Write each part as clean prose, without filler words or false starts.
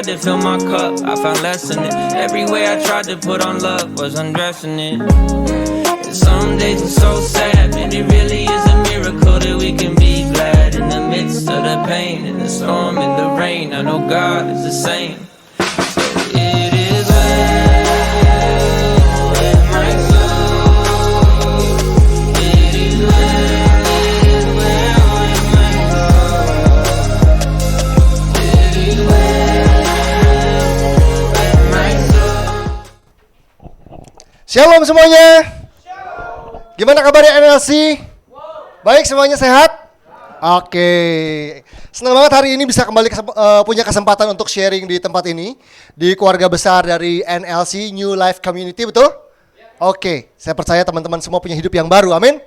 tried to fill my cup, I found less in it. Every way I tried to put on love was undressing it. And some days it's so sad, and it really is a miracle that we can be glad in the midst of the pain, in the storm, in the rain. I know God is the same. So it is well with my soul. It is well with my heart. It is well with my soul. Shalom semuanya. Gimana kabarnya NLC? Baik, semuanya sehat? Oke. Senang banget hari ini bisa kembali punya kesempatan untuk sharing di tempat ini, di keluarga besar dari NLC New Life Community, betul? Oke, saya percaya teman-teman semua punya hidup yang baru, amin.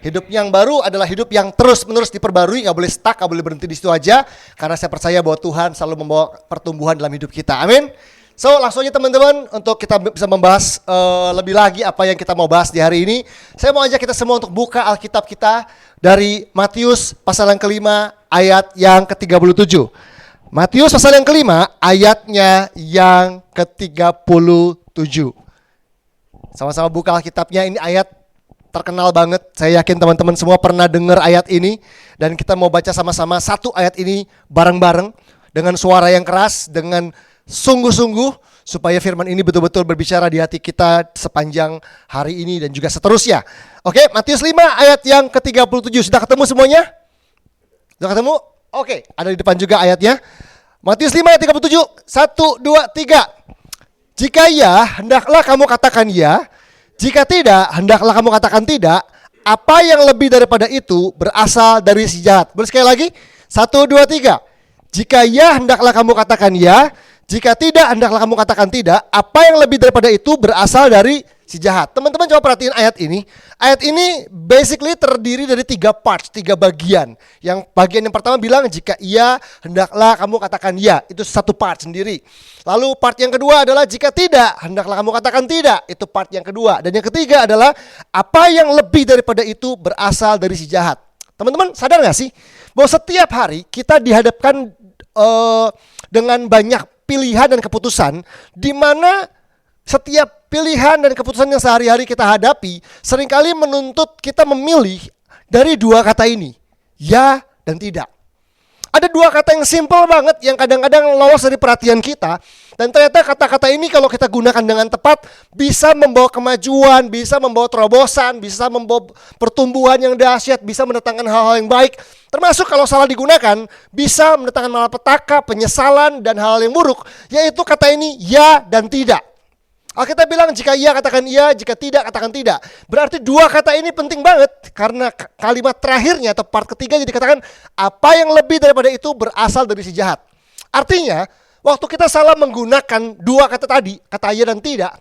Hidup yang baru adalah hidup yang terus-menerus diperbarui, gak boleh stuck, gak boleh berhenti di situ aja. Karena saya percaya bahwa Tuhan selalu membawa pertumbuhan dalam hidup kita, amin. So langsung aja teman-teman, untuk kita bisa membahas lebih lagi apa yang kita mau bahas di hari ini. Saya mau ajak kita semua untuk buka Alkitab kita dari Matius pasal yang kelima ayat yang ke-37. Matius pasal yang kelima ayatnya yang ke-37. Sama-sama buka Alkitabnya, ini ayat terkenal banget. Saya yakin teman-teman semua pernah dengar ayat ini. Dan kita mau baca sama-sama satu ayat ini bareng-bareng dengan suara yang keras, dengan sungguh-sungguh, supaya firman ini betul-betul berbicara di hati kita sepanjang hari ini dan juga seterusnya. Oke, Matius 5 ayat yang ke-37. Sudah ketemu semuanya? Sudah ketemu? Oke, ada di depan juga ayatnya. Matius 5 ayat 37. 1, 2, 3. Jika ya, hendaklah kamu katakan ya. Jika tidak, hendaklah kamu katakan tidak. Apa yang lebih daripada itu berasal dari si jahat. Boleh sekali lagi? 1, 2, 3. Jika ya, hendaklah kamu katakan ya. Jika tidak, hendaklah kamu katakan tidak. Apa yang lebih daripada itu berasal dari si jahat. Teman-teman coba perhatiin ayat ini. Ayat ini basically terdiri dari 3 parts, 3 bagian. Yang bagian yang pertama bilang jika iya, hendaklah kamu katakan ya. Itu satu part sendiri. Lalu part yang kedua adalah jika tidak, hendaklah kamu katakan tidak. Itu part yang kedua. Dan yang ketiga adalah apa yang lebih daripada itu berasal dari si jahat. Teman-teman sadar gak sih bahwa setiap hari kita dihadapkan dengan banyak pilihan dan keputusan, di mana setiap pilihan dan keputusan yang sehari-hari kita hadapi seringkali menuntut kita memilih dari 2 kata ini, ya dan tidak. Ada 2 kata yang simple banget yang kadang-kadang lolos dari perhatian kita, dan ternyata kata-kata ini kalau kita gunakan dengan tepat bisa membawa kemajuan, bisa membawa terobosan, bisa membawa pertumbuhan yang dahsyat, bisa mendatangkan hal-hal yang baik. Termasuk kalau salah digunakan bisa mendatangkan malapetaka, penyesalan, dan hal-hal yang buruk. Yaitu kata ini ya dan tidak. Alkitab bilang jika iya katakan iya, jika tidak katakan tidak. Berarti 2 kata ini penting banget. Karena kalimat terakhirnya atau part ketiga dikatakan apa yang lebih daripada itu berasal dari si jahat. Artinya waktu kita salah menggunakan 2 kata tadi, kata iya dan tidak,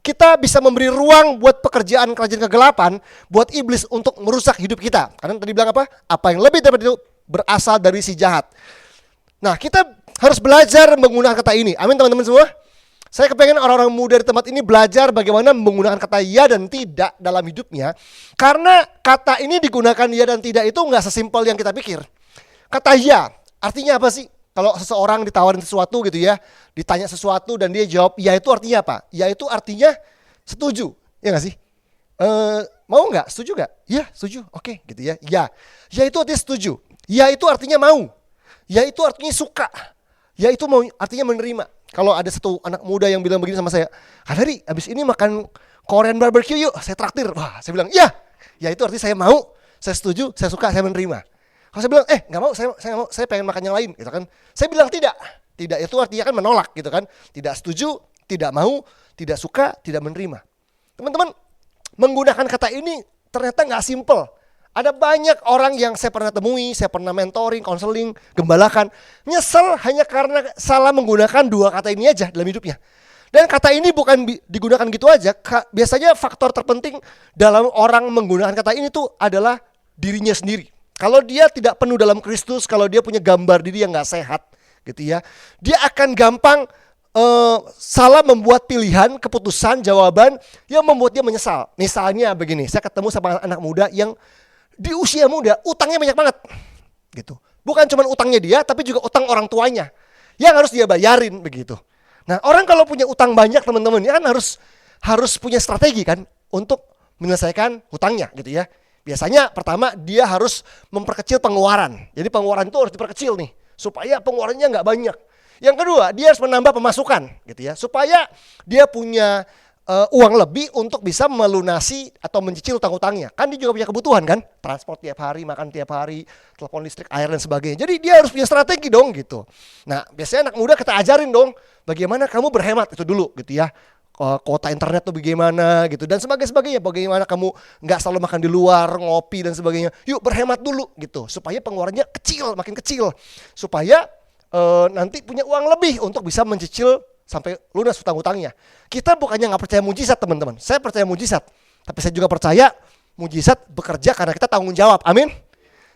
kita bisa memberi ruang buat pekerjaan kerajaan kegelapan, buat iblis untuk merusak hidup kita. Karena tadi bilang apa? Apa yang lebih daripada itu berasal dari si jahat. Nah, kita harus belajar menggunakan kata ini. Amin teman-teman semua. Saya kepengen orang-orang muda di tempat ini belajar bagaimana menggunakan kata ya dan tidak dalam hidupnya. Karena kata ini digunakan ya dan tidak itu nggak sesimpel yang kita pikir. Kata ya, artinya apa sih? Kalau seseorang ditawarin sesuatu gitu ya, ditanya sesuatu dan dia jawab ya, itu artinya apa? Ya itu artinya setuju, ya nggak sih? Mau nggak? Setuju nggak? Ya setuju, oke gitu ya. Ya itu artinya setuju. Ya itu artinya mau. Ya itu artinya suka. Ya itu mau artinya menerima. Kalau ada satu anak muda yang bilang begini sama saya, Kak Dari, abis ini makan Korean barbecue yuk, saya traktir. Wah, saya bilang ya itu artinya saya mau, saya setuju, saya suka, saya menerima. Kalau saya bilang nggak mau, saya nggak mau, saya pengen makan yang lain, gitu kan? Saya bilang tidak itu artinya kan menolak, gitu kan? Tidak setuju, tidak mau, tidak suka, tidak menerima. Teman-teman, menggunakan kata ini ternyata nggak simple. Ada banyak orang yang saya pernah temui, saya pernah mentoring, konseling, gembalakan, nyesel hanya karena salah menggunakan 2 kata ini aja dalam hidupnya. Dan kata ini bukan digunakan gitu aja. Biasanya faktor terpenting dalam orang menggunakan kata ini tuh adalah dirinya sendiri. Kalau dia tidak penuh dalam Kristus, kalau dia punya gambar diri yang gak sehat gitu ya, dia akan gampang salah membuat pilihan, keputusan, jawaban yang membuat dia menyesal. Misalnya begini, saya ketemu sama anak muda yang di usia muda utangnya banyak banget gitu. Bukan cuma utangnya dia, tapi juga utang orang tuanya. yang harus dia bayarin begitu. Nah, orang kalau punya utang banyak teman-teman, ya kan harus punya strategi kan untuk menyelesaikan hutangnya gitu ya. Biasanya pertama dia harus memperkecil pengeluaran. Jadi pengeluaran itu harus diperkecil nih supaya pengeluarannya nggak banyak. Yang kedua, dia harus menambah pemasukan gitu ya, supaya dia punya uang lebih untuk bisa melunasi atau mencicil utang-utangnya. Kan dia juga punya kebutuhan kan, transport tiap hari, makan tiap hari, telepon listrik, air dan sebagainya. Jadi dia harus punya strategi dong gitu. Nah, biasanya anak muda kita ajarin dong bagaimana kamu berhemat itu dulu gitu ya. Kuota internet tuh bagaimana gitu dan sebagainya. Bagaimana kamu nggak selalu makan di luar, ngopi dan sebagainya. Yuk berhemat dulu gitu supaya pengeluarannya kecil, makin kecil. Supaya nanti punya uang lebih untuk bisa mencicil sampai lunas hutang-hutangnya. Kita bukannya nggak percaya mujizat teman-teman. Saya percaya mujizat. Tapi saya juga percaya mujizat bekerja karena kita tanggung jawab. Amin.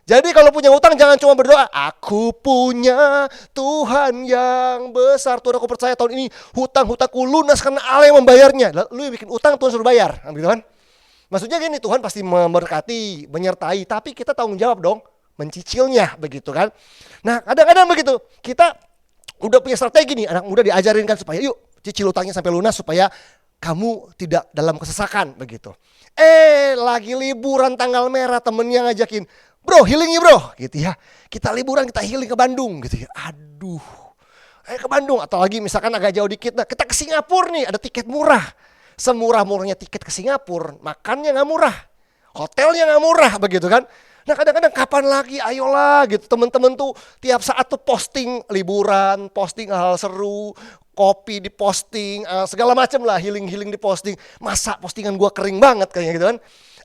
Jadi kalau punya utang jangan cuma berdoa, aku punya Tuhan yang besar. Tuhan aku percaya tahun ini hutang-hutangku lunas karena Allah yang membayarnya. Lu yang bikin utang Tuhan suruh bayar. Gitu kan? Maksudnya gini, Tuhan pasti memberkati, menyertai. Tapi kita tanggung jawab dong mencicilnya begitu kan. Nah kadang-kadang begitu kita udah punya strategi nih, anak muda diajarin kan supaya yuk cicil utangnya sampai lunas supaya kamu tidak dalam kesesakan begitu. Lagi liburan tanggal merah temennya ngajakin, bro healing ya bro gitu ya. Kita liburan, kita healing ke Bandung gitu ya. Aduh, ke Bandung atau lagi misalkan agak jauh dikit, nah kita ke Singapura nih ada tiket murah. Semurah-murahnya tiket ke Singapura, makannya gak murah, hotelnya gak murah begitu kan. Nah kadang-kadang kapan lagi, ayolah gitu. Temen-temen tuh tiap saat tuh posting liburan, posting hal seru, kopi di posting, segala macam lah, healing di posting. Masa postingan gua kering banget kayaknya gitu kan.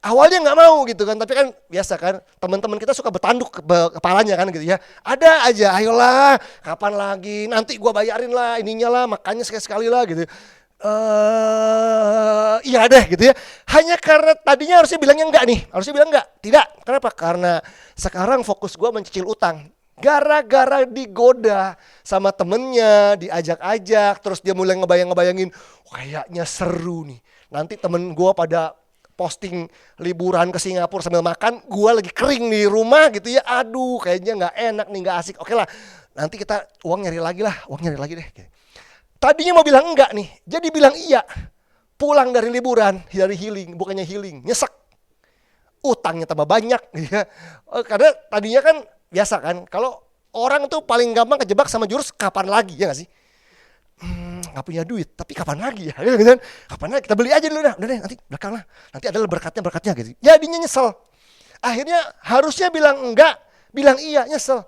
Awalnya nggak mau gitu kan, tapi kan biasa kan teman-teman kita suka bertanduk kepalanya kan gitu ya. Ada aja, ayolah kapan lagi, nanti gua bayarin lah ininya lah, makannya sekali-sekali lah gitu. Iya deh gitu ya. Hanya karena tadinya harusnya bilangnya enggak nih. Harusnya bilang enggak. Tidak. Kenapa? Karena sekarang fokus gue mencicil utang. Gara-gara digoda sama temennya, diajak-ajak, terus dia mulai ngebayang-ngebayangin, kayaknya seru nih. Nanti temen gue pada posting liburan ke Singapura sambil makan, gue lagi kering di rumah gitu ya. Aduh, kayaknya nggak enak nih, nggak asik. Oke lah, nanti kita uang nyari lagi deh. Tadinya mau bilang enggak nih, jadi bilang iya. Pulang dari liburan, dari healing, bukannya healing, nyesek. Utangnya tambah banyak. Ya. Karena tadinya kan biasa kan, kalau orang tuh paling gampang kejebak sama jurus kapan lagi, ya gak sih? Gak punya duit, tapi kapan lagi ya? Kapan lagi, kita beli aja dulu dah. Udah deh, nanti belakang lah. Nanti adalah berkatnya gitu. Jadinya nyesel. Akhirnya harusnya bilang enggak, bilang iya, nyesel.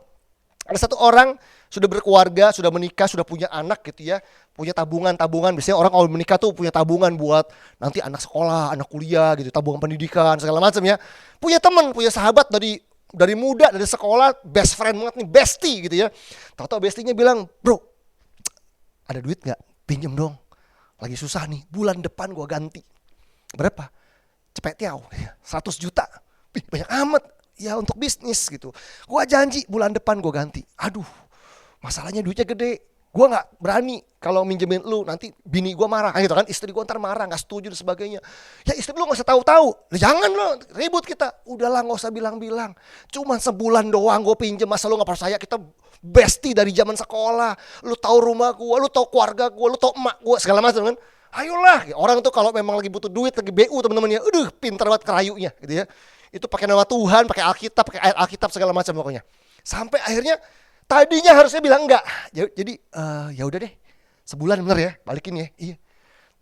Ada satu orang sudah berkeluarga, sudah menikah, sudah punya anak gitu ya. Punya tabungan. Biasanya orang kalau menikah tuh punya tabungan buat nanti anak sekolah, anak kuliah gitu, tabungan pendidikan, segala macam ya. Punya teman, punya sahabat dari muda, dari sekolah, best friend banget nih, bestie gitu ya. Tahu-tahu bestinya bilang, bro, ada duit gak? Pinjem dong. Lagi susah nih, bulan depan gua ganti. Berapa? Cepet tiaw, 100 juta. Banyak amat. Ya untuk bisnis gitu. Gua janji bulan depan gua ganti. Aduh, masalahnya duitnya gede. Gua gak berani kalau minjemin lu, nanti bini gua marah. Gitu kan, istri gua ntar marah, gak setuju dan sebagainya. Ya istri lu gak usah tahu-tahu. Jangan lo, ribut kita. Udahlah gak usah bilang-bilang. Cuman sebulan doang gua pinjem, masa lu gak percaya kita bestie dari zaman sekolah. Lu tahu rumah gua, lu tahu keluarga gua, lu tahu emak gua, segala macam kan. Ayolah, orang tuh kalau memang lagi butuh duit, lagi BU teman-temannya, pintar banget kerayunya gitu ya. Itu pakai nama Tuhan, pakai Alkitab, pakai ayat Alkitab segala macam pokoknya. Sampai akhirnya tadinya harusnya bilang enggak. Jadi ya udah deh. Sebulan bener ya, balikin ya. Iya.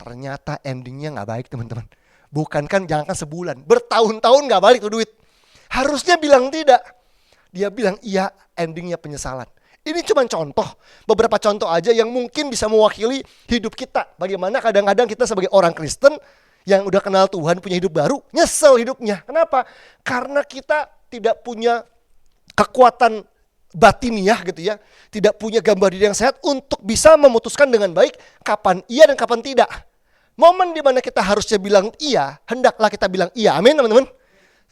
Ternyata endingnya enggak baik, teman-teman. Bukan kan jangankan sebulan, bertahun-tahun enggak balik tuh duit. Harusnya bilang tidak. Dia bilang iya, endingnya penyesalan. Ini cuma contoh, beberapa contoh aja yang mungkin bisa mewakili hidup kita. Bagaimana kadang-kadang kita sebagai orang Kristen yang udah kenal Tuhan, punya hidup baru, nyesel hidupnya. Kenapa? Karena kita tidak punya kekuatan batiniah gitu ya. Tidak punya gambar diri yang sehat untuk bisa memutuskan dengan baik kapan iya dan kapan tidak. Momen dimana kita harusnya bilang iya, hendaklah kita bilang iya. Amin teman-teman.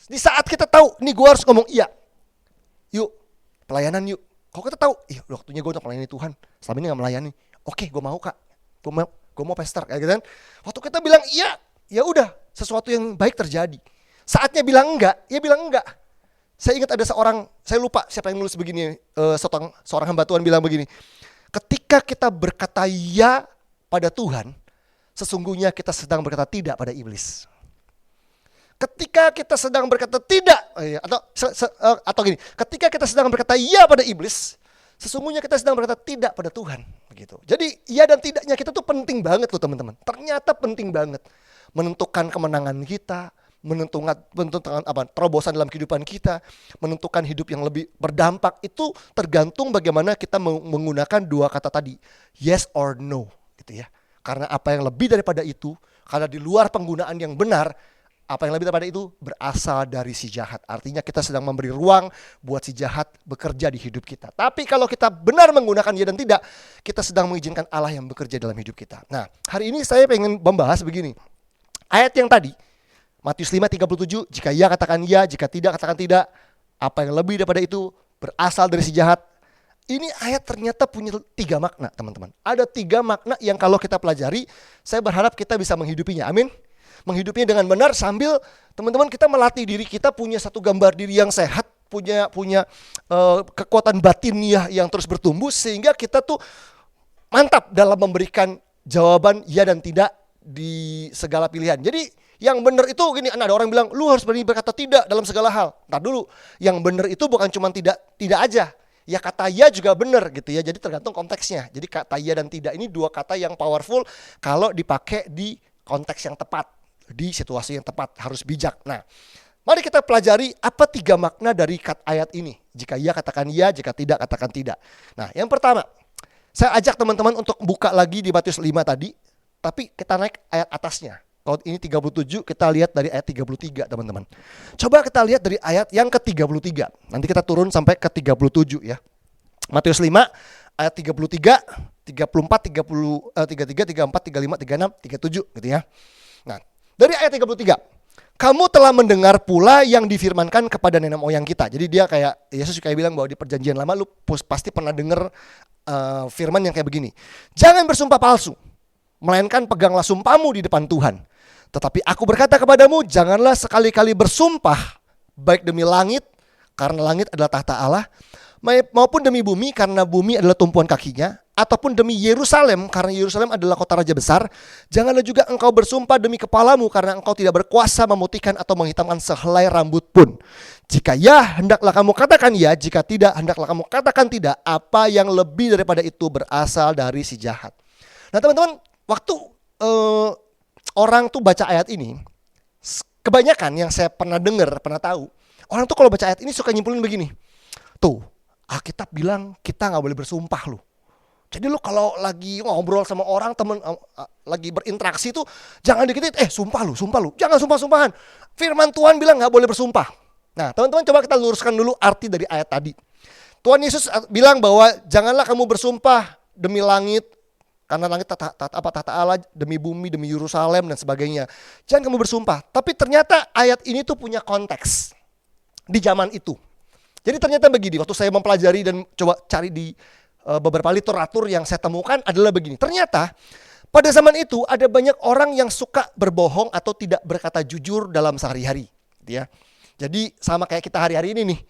Di saat kita tahu, nih gue harus ngomong iya. Yuk, pelayanan yuk. Kalau kita tahu, waktunya gue untuk melayani Tuhan. Selama ini gak melayani. Oke, gue mau kak. Gue mau pastor kayak gitu kan. Waktu kita bilang iya, ya udah, sesuatu yang baik terjadi. Saatnya bilang enggak, ya bilang enggak. Saya ingat ada seorang, saya lupa siapa yang nulis begini, seorang hamba Tuhan bilang begini. Ketika kita berkata ya pada Tuhan, sesungguhnya kita sedang berkata tidak pada iblis. Ketika kita sedang berkata tidak, atau gini, ketika kita sedang berkata ya pada iblis, sesungguhnya kita sedang berkata tidak pada Tuhan. Begitu. Jadi ya dan tidaknya kita tuh penting banget loh teman-teman. Ternyata penting banget. Menentukan kemenangan kita, menentukan terobosan dalam kehidupan kita, menentukan hidup yang lebih berdampak, itu tergantung bagaimana kita menggunakan dua kata tadi, yes or no, gitu ya. Karena apa yang lebih daripada itu, karena di luar penggunaan yang benar, apa yang lebih daripada itu berasal dari si jahat. Artinya kita sedang memberi ruang buat si jahat bekerja di hidup kita. Tapi kalau kita benar menggunakan ya dan tidak, kita sedang mengizinkan Allah yang bekerja dalam hidup kita. Nah, hari ini saya pengen membahas begini. Ayat yang tadi, Matius 5:37, jika ya katakan ya, jika tidak katakan tidak. Apa yang lebih daripada itu berasal dari si jahat. Ini ayat ternyata punya 3 makna, teman-teman. Ada 3 makna yang kalau kita pelajari, saya berharap kita bisa menghidupinya. Amin. Menghidupinya dengan benar sambil teman-teman kita melatih diri kita punya satu gambar diri yang sehat, punya kekuatan batiniah yang terus bertumbuh sehingga kita tuh mantap dalam memberikan jawaban ya dan tidak di segala pilihan. Jadi yang benar itu gini, ada orang bilang lu harus berani berkata tidak dalam segala hal. Ntar dulu, yang benar itu bukan cuma tidak aja. Ya kata ya juga benar gitu ya. Jadi tergantung konteksnya. Jadi kata ya dan tidak ini 2 kata yang powerful kalau dipakai di konteks yang tepat, di situasi yang tepat, harus bijak. Nah, mari kita pelajari apa 3 makna dari ayat ini. Jika ya katakan ya, jika tidak katakan tidak. Nah, yang pertama, saya ajak teman-teman untuk buka lagi di Matius 5 tadi. Tapi kita naik ayat atasnya. Kalau ini 37, kita lihat dari ayat 33 teman-teman. Coba kita lihat dari ayat yang ke-33. Nanti kita turun sampai ke 37 ya. Matius 5 ayat 33, 34, 33, 34, 35, 36, 37 gitu ya. Nah, dari ayat 33. Kamu telah mendengar pula yang difirmankan kepada nenek moyang kita. Jadi dia kayak, Yesus kayak bilang bahwa di perjanjian lama lu pasti pernah dengar firman yang kayak begini. Jangan bersumpah palsu, melainkan peganglah sumpahmu di depan Tuhan. Tetapi aku berkata kepadamu, janganlah sekali-kali bersumpah, baik demi langit, karena langit adalah tahta Allah, maupun demi bumi, karena bumi adalah tumpuan kakinya, ataupun demi Yerusalem, karena Yerusalem adalah kota raja besar. Janganlah juga engkau bersumpah demi kepalamu, karena engkau tidak berkuasa memutihkan atau menghitamkan sehelai rambut pun. Jika ya, hendaklah kamu katakan ya, jika tidak, hendaklah kamu katakan tidak. Apa yang lebih daripada itu berasal dari si jahat. Nah teman-teman, waktu orang tuh baca ayat ini, kebanyakan yang saya pernah dengar, pernah tahu, orang tuh kalau baca ayat ini suka nyimpulin begini. Tuh, Alkitab bilang kita gak boleh bersumpah loh. Jadi lu kalau lagi ngobrol sama orang, temen lagi berinteraksi tuh jangan dikit sumpah lu, jangan sumpah-sumpahan. Firman Tuhan bilang gak boleh bersumpah. Nah teman-teman coba kita luruskan dulu arti dari ayat tadi. Tuhan Yesus bilang bahwa janganlah kamu bersumpah demi langit, karena langit tahta Allah, demi bumi, demi Yerusalem dan sebagainya. Jangan kamu bersumpah. Tapi ternyata ayat ini tuh punya konteks di zaman itu. Jadi ternyata begini, waktu saya mempelajari dan coba cari di beberapa literatur yang saya temukan adalah begini. Ternyata pada zaman itu ada banyak orang yang suka berbohong atau tidak berkata jujur dalam sehari-hari. Gitu ya. Jadi sama kayak kita hari-hari ini nih.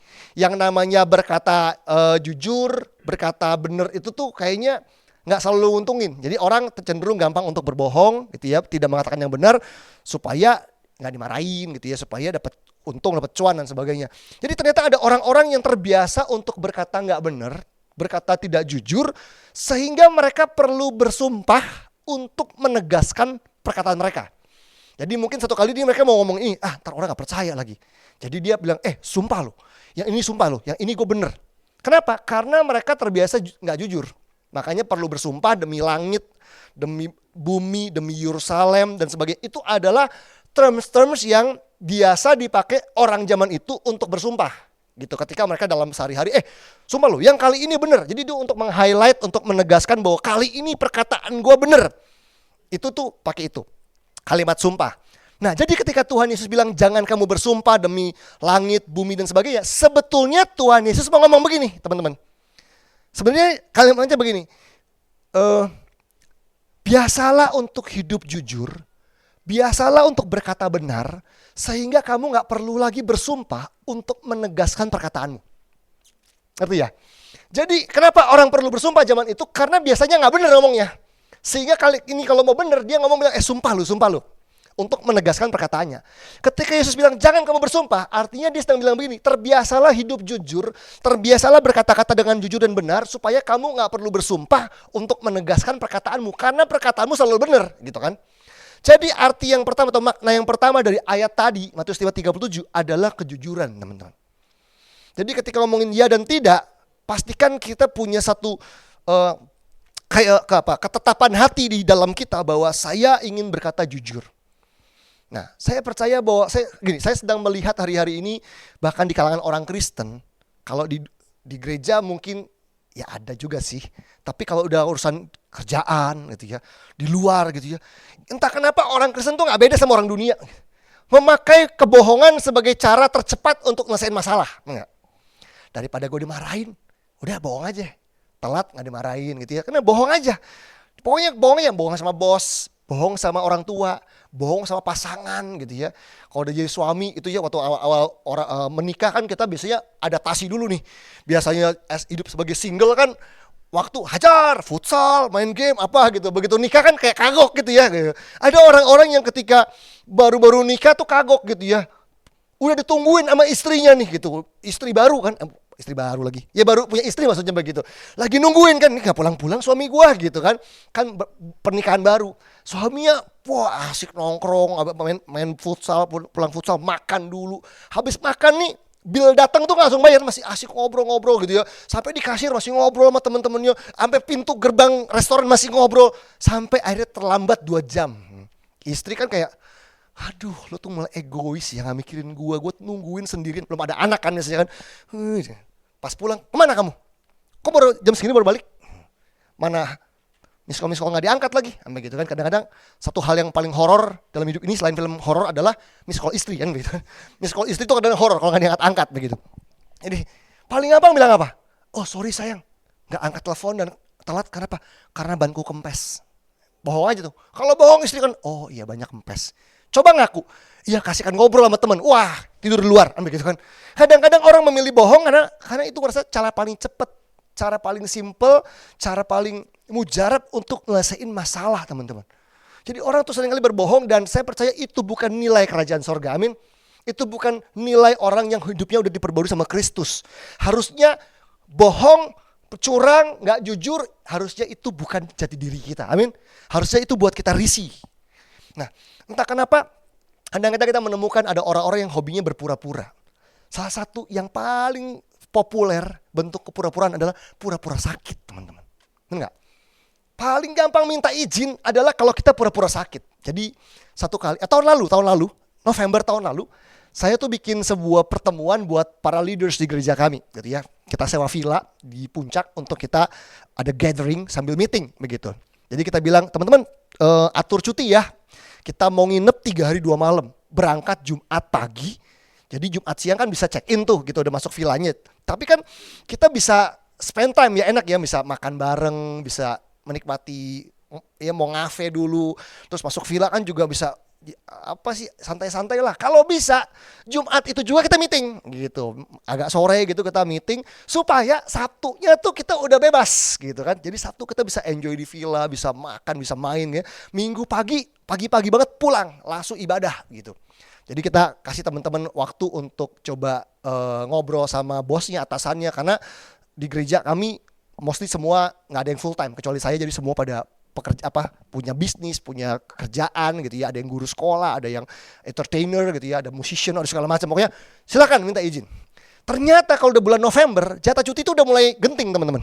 Yang namanya berkata jujur, berkata benar itu tuh kayaknya nggak selalu untungin. Jadi orang cenderung gampang untuk berbohong gitu ya, tidak mengatakan yang benar supaya nggak dimarahin gitu ya, supaya dapat untung, dapat cuan dan sebagainya. Jadi ternyata ada orang-orang yang terbiasa untuk berkata nggak benar, berkata tidak jujur, sehingga mereka perlu bersumpah untuk menegaskan perkataan mereka. Jadi mungkin satu kali mereka mau ngomong ini, ntar orang nggak percaya lagi. Jadi dia bilang, sumpah lo, yang ini sumpah lo, yang ini gue bener. Kenapa? Karena mereka terbiasa nggak jujur. Makanya perlu bersumpah demi langit, demi bumi, demi Yerusalem dan sebagainya. Itu adalah terms-terms yang biasa dipakai orang zaman itu untuk bersumpah. Gitu ketika mereka dalam sehari-hari, sumpah lo, yang kali ini bener. Jadi itu untuk meng-highlight, untuk menegaskan bahwa kali ini perkataan gue bener. Itu tuh pakai itu, kalimat sumpah. Nah jadi ketika Tuhan Yesus bilang jangan kamu bersumpah demi langit, bumi dan sebagainya. Sebetulnya Tuhan Yesus mau ngomong begini teman-teman. Sebenarnya kalimatnya begini, biasalah untuk hidup jujur, biasalah untuk berkata benar, sehingga kamu gak perlu lagi bersumpah untuk menegaskan perkataanmu. Ngerti ya? Jadi kenapa orang perlu bersumpah zaman itu? Karena biasanya nggak benar ngomongnya. Sehingga kali ini kalau mau benar dia ngomong bilang sumpah lu. Untuk menegaskan perkataannya. Ketika Yesus bilang jangan kamu bersumpah, artinya dia sedang bilang begini, terbiasalah hidup jujur, terbiasalah berkata-kata dengan jujur dan benar, supaya kamu nggak perlu bersumpah untuk menegaskan perkataanmu, karena perkataanmu selalu benar, gitu kan? Jadi arti yang pertama atau makna yang pertama dari ayat tadi, Matius 5:37 adalah kejujuran, teman-teman. Jadi ketika ngomongin ya dan tidak, pastikan kita punya satu ketetapan hati di dalam kita bahwa saya ingin berkata jujur. Nah, saya percaya bahwa saya sedang melihat hari-hari ini bahkan di kalangan orang Kristen, kalau di gereja mungkin ya ada juga sih, tapi kalau udah urusan kerjaan gitu ya, di luar gitu ya, entah kenapa orang Kristen tuh nggak beda sama orang dunia, memakai kebohongan sebagai cara tercepat untuk nyelesain masalah, enggak? Daripada gue dimarahin, udah bohong aja. Telat nggak dimarahin gitu ya, karena bohong aja. Pokoknya bohongnya bohong sama bos, bohong sama orang tua, bohong sama pasangan gitu ya. Kalau udah jadi suami itu ya, waktu awal orang menikah kan kita biasanya adaptasi dulu nih. Biasanya hidup sebagai single kan waktu hajar, futsal, main game apa gitu. Begitu nikah kan kayak kagok gitu ya. Ada orang-orang yang ketika baru-baru nikah tuh kagok gitu ya. Udah ditungguin sama istrinya nih gitu. Istri baru kan, istri baru lagi. Ya baru punya istri maksudnya begitu. Lagi nungguin kan, nih gak pulang-pulang suami gua gitu kan. Kan pernikahan baru. Suaminya wah asik nongkrong, main futsal, pulang futsal, makan dulu. Habis makan nih, bil datang tuh langsung bayar, masih asik ngobrol-ngobrol gitu ya. Sampai di kasir masih ngobrol sama temen-temennya. Sampai pintu gerbang restoran masih ngobrol. Sampai akhirnya terlambat 2 jam. Istri kan kayak, aduh lo tuh malah egois ya, gak mikirin gue nungguin sendirian, belum ada anak kan biasanya kan. Pas pulang, kemana kamu? Kok baru jam segini baru balik? Mana miss call gak diangkat lagi, sampai gitu kan. Kadang-kadang satu hal yang paling horor dalam hidup ini selain film horor adalah miss call istri kan gitu. Miss call istri itu kadang horor kalau gak diangkat-angkat begitu. Jadi paling gampang bilang apa? Oh sorry sayang, gak angkat telepon dan telat kenapa? Karena banku kempes. Bohong aja tuh. Kalau bohong istri kan, oh iya banyak kempes. Coba ngaku, iya kasihkan ngobrol sama teman. Wah tidur di luar, ambil gitu kan. Kadang-kadang orang memilih bohong karena itu merasa cara paling cepet, cara paling simple, cara paling mujarab untuk nyelesain masalah, teman-teman. Jadi orang tuh seringkali berbohong dan saya percaya itu bukan nilai kerajaan sorga, amin. Itu bukan nilai orang yang hidupnya udah diperbarui sama Kristus. Harusnya bohong, curang, gak jujur, harusnya itu bukan jati diri kita, amin. Harusnya itu buat kita risih. Nah, entah kenapa kadang-kadang kita menemukan ada orang-orang yang hobinya berpura-pura. Salah satu yang paling populer bentuk kepura-puraan adalah pura-pura sakit, teman-teman. Enggak? Paling gampang minta izin adalah kalau kita pura-pura sakit. Jadi satu kali, tahun lalu, November tahun lalu, saya tuh bikin sebuah pertemuan buat para leaders di gereja kami, gitu ya. Kita sewa villa di puncak untuk kita ada gathering sambil meeting, begitu. Jadi kita bilang, teman-teman atur cuti ya. Kita mau nginep 3 hari 2 malam, berangkat Jumat pagi. Jadi Jumat siang kan bisa check in tuh gitu, udah masuk villanya. Tapi kan kita bisa spend time ya, enak ya, bisa makan bareng, bisa menikmati ya mau ngafe dulu. Terus masuk villa kan juga bisa apa sih, santai-santai lah. Kalau bisa Jumat itu juga kita meeting gitu. Agak sore gitu kita meeting supaya Sabtunya tuh kita udah bebas gitu kan. Jadi Sabtu kita bisa enjoy di villa, bisa makan, bisa main ya. Minggu pagi-pagi banget pulang langsung ibadah gitu. Jadi kita kasih teman-teman waktu untuk coba ngobrol sama bosnya, atasannya, karena di gereja kami mostly semua nggak ada yang full time kecuali saya, jadi semua pada punya bisnis, punya kerjaan gitu ya, ada yang guru sekolah, ada yang entertainer gitu ya, ada musician, ada segala macam. Pokoknya silakan minta izin. Ternyata kalau udah bulan November, jatah cuti itu udah mulai genting, teman-teman.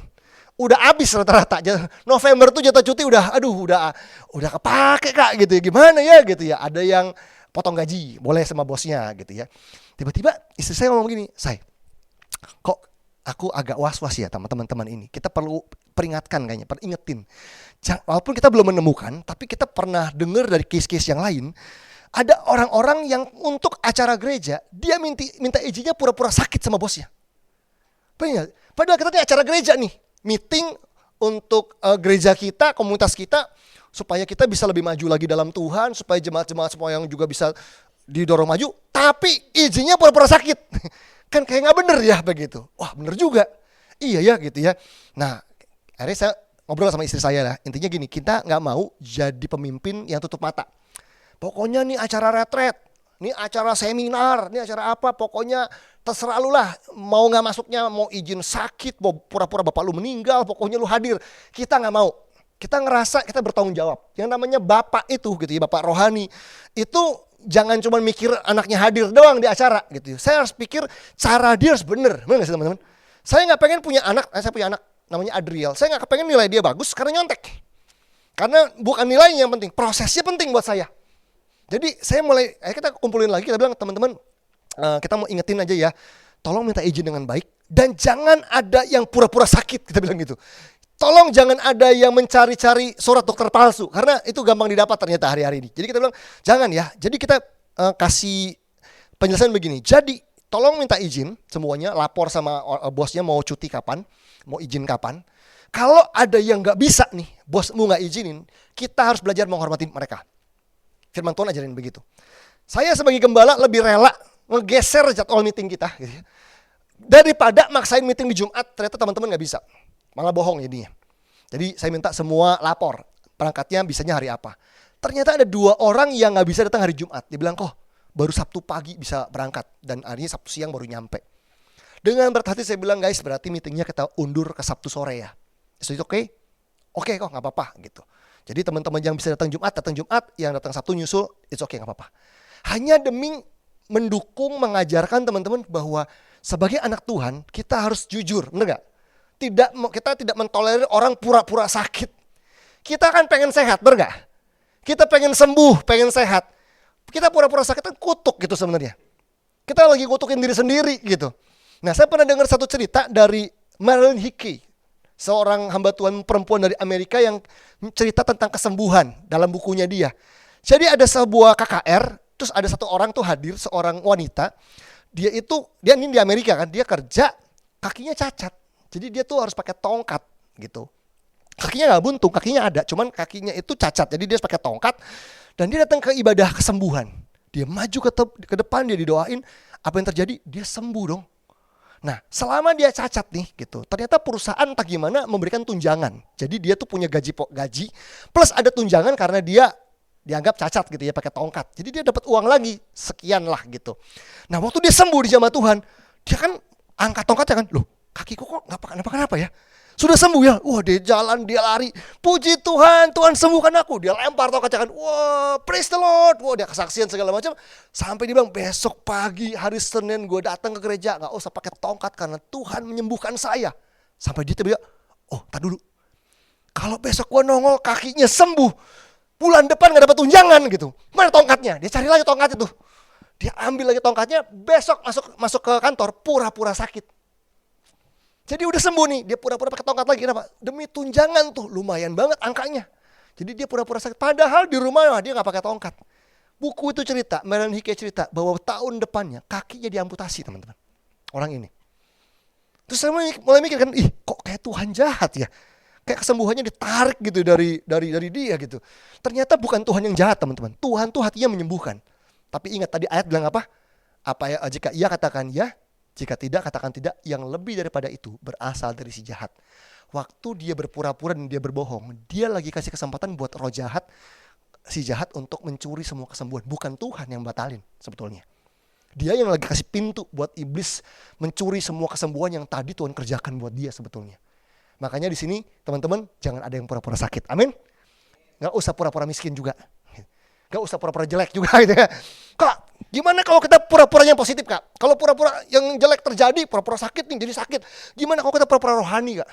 Udah habis rata-rata. November tuh jatah cuti udah kepake Kak gitu ya. Gimana ya gitu ya. Ada yang potong gaji, boleh sama bosnya gitu ya. Tiba-tiba istri saya ngomong gini, "Say, kok aku agak was-was ya sama teman-teman ini. Kita perlu peringatkan kayaknya, ingetin. Walaupun kita belum menemukan, tapi kita pernah dengar dari case-case yang lain, ada orang-orang yang untuk acara gereja, dia minta izinnya pura-pura sakit sama bosnya. Padahal kita ini acara gereja nih, meeting untuk gereja kita, komunitas kita, supaya kita bisa lebih maju lagi dalam Tuhan, supaya jemaat-jemaat semua yang juga bisa didorong maju, tapi izinnya pura-pura sakit. Kan kayak gak bener ya begitu. Wah bener juga. Iya ya gitu ya. Nah akhirnya saya ngobrol sama istri saya lah. Intinya gini, kita nggak mau jadi pemimpin yang tutup mata. Pokoknya nih acara retret, nih acara seminar, nih acara apa, pokoknya terserah lu lah. Mau nggak masuknya, mau izin sakit, mau pura-pura bapak lu meninggal, pokoknya lu hadir. Kita nggak mau. Kita ngerasa kita bertanggung jawab. Yang namanya bapak itu gitu ya, bapak rohani. Itu jangan cuma mikir anaknya hadir doang di acara gitu. Saya harus pikir cara dia harus bener. Bener gak sih teman-teman? Saya nggak pengen punya anak, saya punya anak namanya Adriel. Saya nggak kepengen nilai dia bagus karena nyontek. Karena bukan nilainya yang penting, prosesnya penting buat saya. Jadi saya mulai, kita kumpulin lagi, kita bilang teman-teman, kita mau ingetin aja ya, tolong minta izin dengan baik dan jangan ada yang pura-pura sakit, kita bilang gitu. Tolong jangan ada yang mencari-cari surat dokter palsu karena itu gampang didapat ternyata hari-hari ini. Jadi kita bilang jangan ya. Jadi kita kasih penjelasan begini. Jadi tolong minta izin semuanya, lapor sama bosnya mau cuti kapan, mau izin kapan. Kalau ada yang nggak bisa nih, bosmu nggak izinin, kita harus belajar menghormati mereka. Firman Tuhan ajarin begitu. Saya sebagai gembala lebih rela ngegeser jadwal meeting kita, gitu ya, daripada maksain meeting di Jumat. Ternyata teman-teman nggak bisa, malah bohong jadinya. Jadi saya minta semua lapor, perangkatnya bisanya hari apa. Ternyata ada 2 orang yang nggak bisa datang hari Jumat. Dia bilang kok baru Sabtu pagi bisa berangkat dan harinya Sabtu siang baru nyampe. Dengan berat hati saya bilang, guys berarti meetingnya kita undur ke Sabtu sore ya. So itu oke? Oke kok, nggak apa-apa gitu. Jadi teman-teman yang bisa datang Jumat, yang datang Sabtu nyusul, it's okay, nggak apa-apa. Hanya demi mendukung, mengajarkan teman-teman bahwa sebagai anak Tuhan kita harus jujur, bener gak? Kita tidak mentolerir orang pura-pura sakit. Kita kan pengen sehat, bener gak? Kita pengen sembuh, pengen sehat. Kita pura-pura sakit kan kutuk gitu sebenarnya. Kita lagi kutukin diri sendiri gitu. Nah saya pernah dengar satu cerita dari Marilyn Hickey, seorang hamba Tuhan perempuan dari Amerika yang cerita tentang kesembuhan dalam bukunya dia. Jadi ada sebuah KKR, terus ada satu orang tuh hadir, seorang wanita. Dia ini di Amerika kan, dia kerja, kakinya cacat. Jadi dia tuh harus pakai tongkat gitu. Kakinya nggak buntung, kakinya ada, cuman kakinya itu cacat. Jadi dia harus pakai tongkat dan dia datang ke ibadah kesembuhan. Dia maju ke depan, dia didoain. Apa yang terjadi? Dia sembuh dong. Nah, selama dia cacat nih gitu, ternyata perusahaan entah gimana memberikan tunjangan. Jadi dia tuh punya gaji plus ada tunjangan karena dia dianggap cacat gitu ya, pakai tongkat. Jadi dia dapat uang lagi sekian lah gitu. Nah, waktu dia sembuh di jamaah Tuhan, dia kan angkat tongkatnya kan, loh kakiku kok nggak kenapa ya? Sudah sembuh ya? Wah dia jalan, dia lari. Puji Tuhan, Tuhan sembuhkan aku. Dia lempar tongkatnya kan, wah praise the Lord. Wah dia kesaksian segala macam. Sampai dia bilang besok pagi hari Senin gue datang ke gereja. Gak usah pakai tongkat karena Tuhan menyembuhkan saya. Sampai dia bilang, oh tar dulu. Kalau besok gue nongol kakinya sembuh, bulan depan gak dapat tunjangan gitu. Mana tongkatnya? Dia cari lagi tongkat itu. Dia ambil lagi tongkatnya, besok masuk ke kantor pura-pura sakit. Jadi udah sembuh nih, dia pura-pura pakai tongkat lagi. Kenapa? Demi tunjangan tuh, lumayan banget angkanya. Jadi dia pura-pura sakit. Padahal di rumah dia gak pakai tongkat. Buku itu cerita, Marilyn Hickey cerita bahwa tahun depannya kakinya diamputasi teman-teman. Orang ini. Terus saya mulai mikir kan, kok kayak Tuhan jahat ya. Kayak kesembuhannya ditarik gitu dari dia gitu. Ternyata bukan Tuhan yang jahat teman-teman. Tuhan tuh hatinya menyembuhkan. Tapi ingat tadi ayat bilang apa? Apa ya, jika iya katakan ya, jika tidak, katakan tidak. Yang lebih daripada itu berasal dari si jahat. Waktu dia berpura-pura dan dia berbohong, dia lagi kasih kesempatan buat roh jahat, si jahat untuk mencuri semua kesembuhan. Bukan Tuhan yang batalin sebetulnya. Dia yang lagi kasih pintu buat iblis mencuri semua kesembuhan yang tadi Tuhan kerjakan buat dia sebetulnya. Makanya di sini teman-teman jangan ada yang pura-pura sakit. Amin. Gak usah pura-pura miskin juga. Gak usah pura-pura jelek juga gitu ya. Kak, gimana kalau kita pura-puranya yang positif kak? Kalau pura-pura yang jelek terjadi, pura-pura sakit nih jadi sakit. Gimana kalau kita pura-pura rohani kak?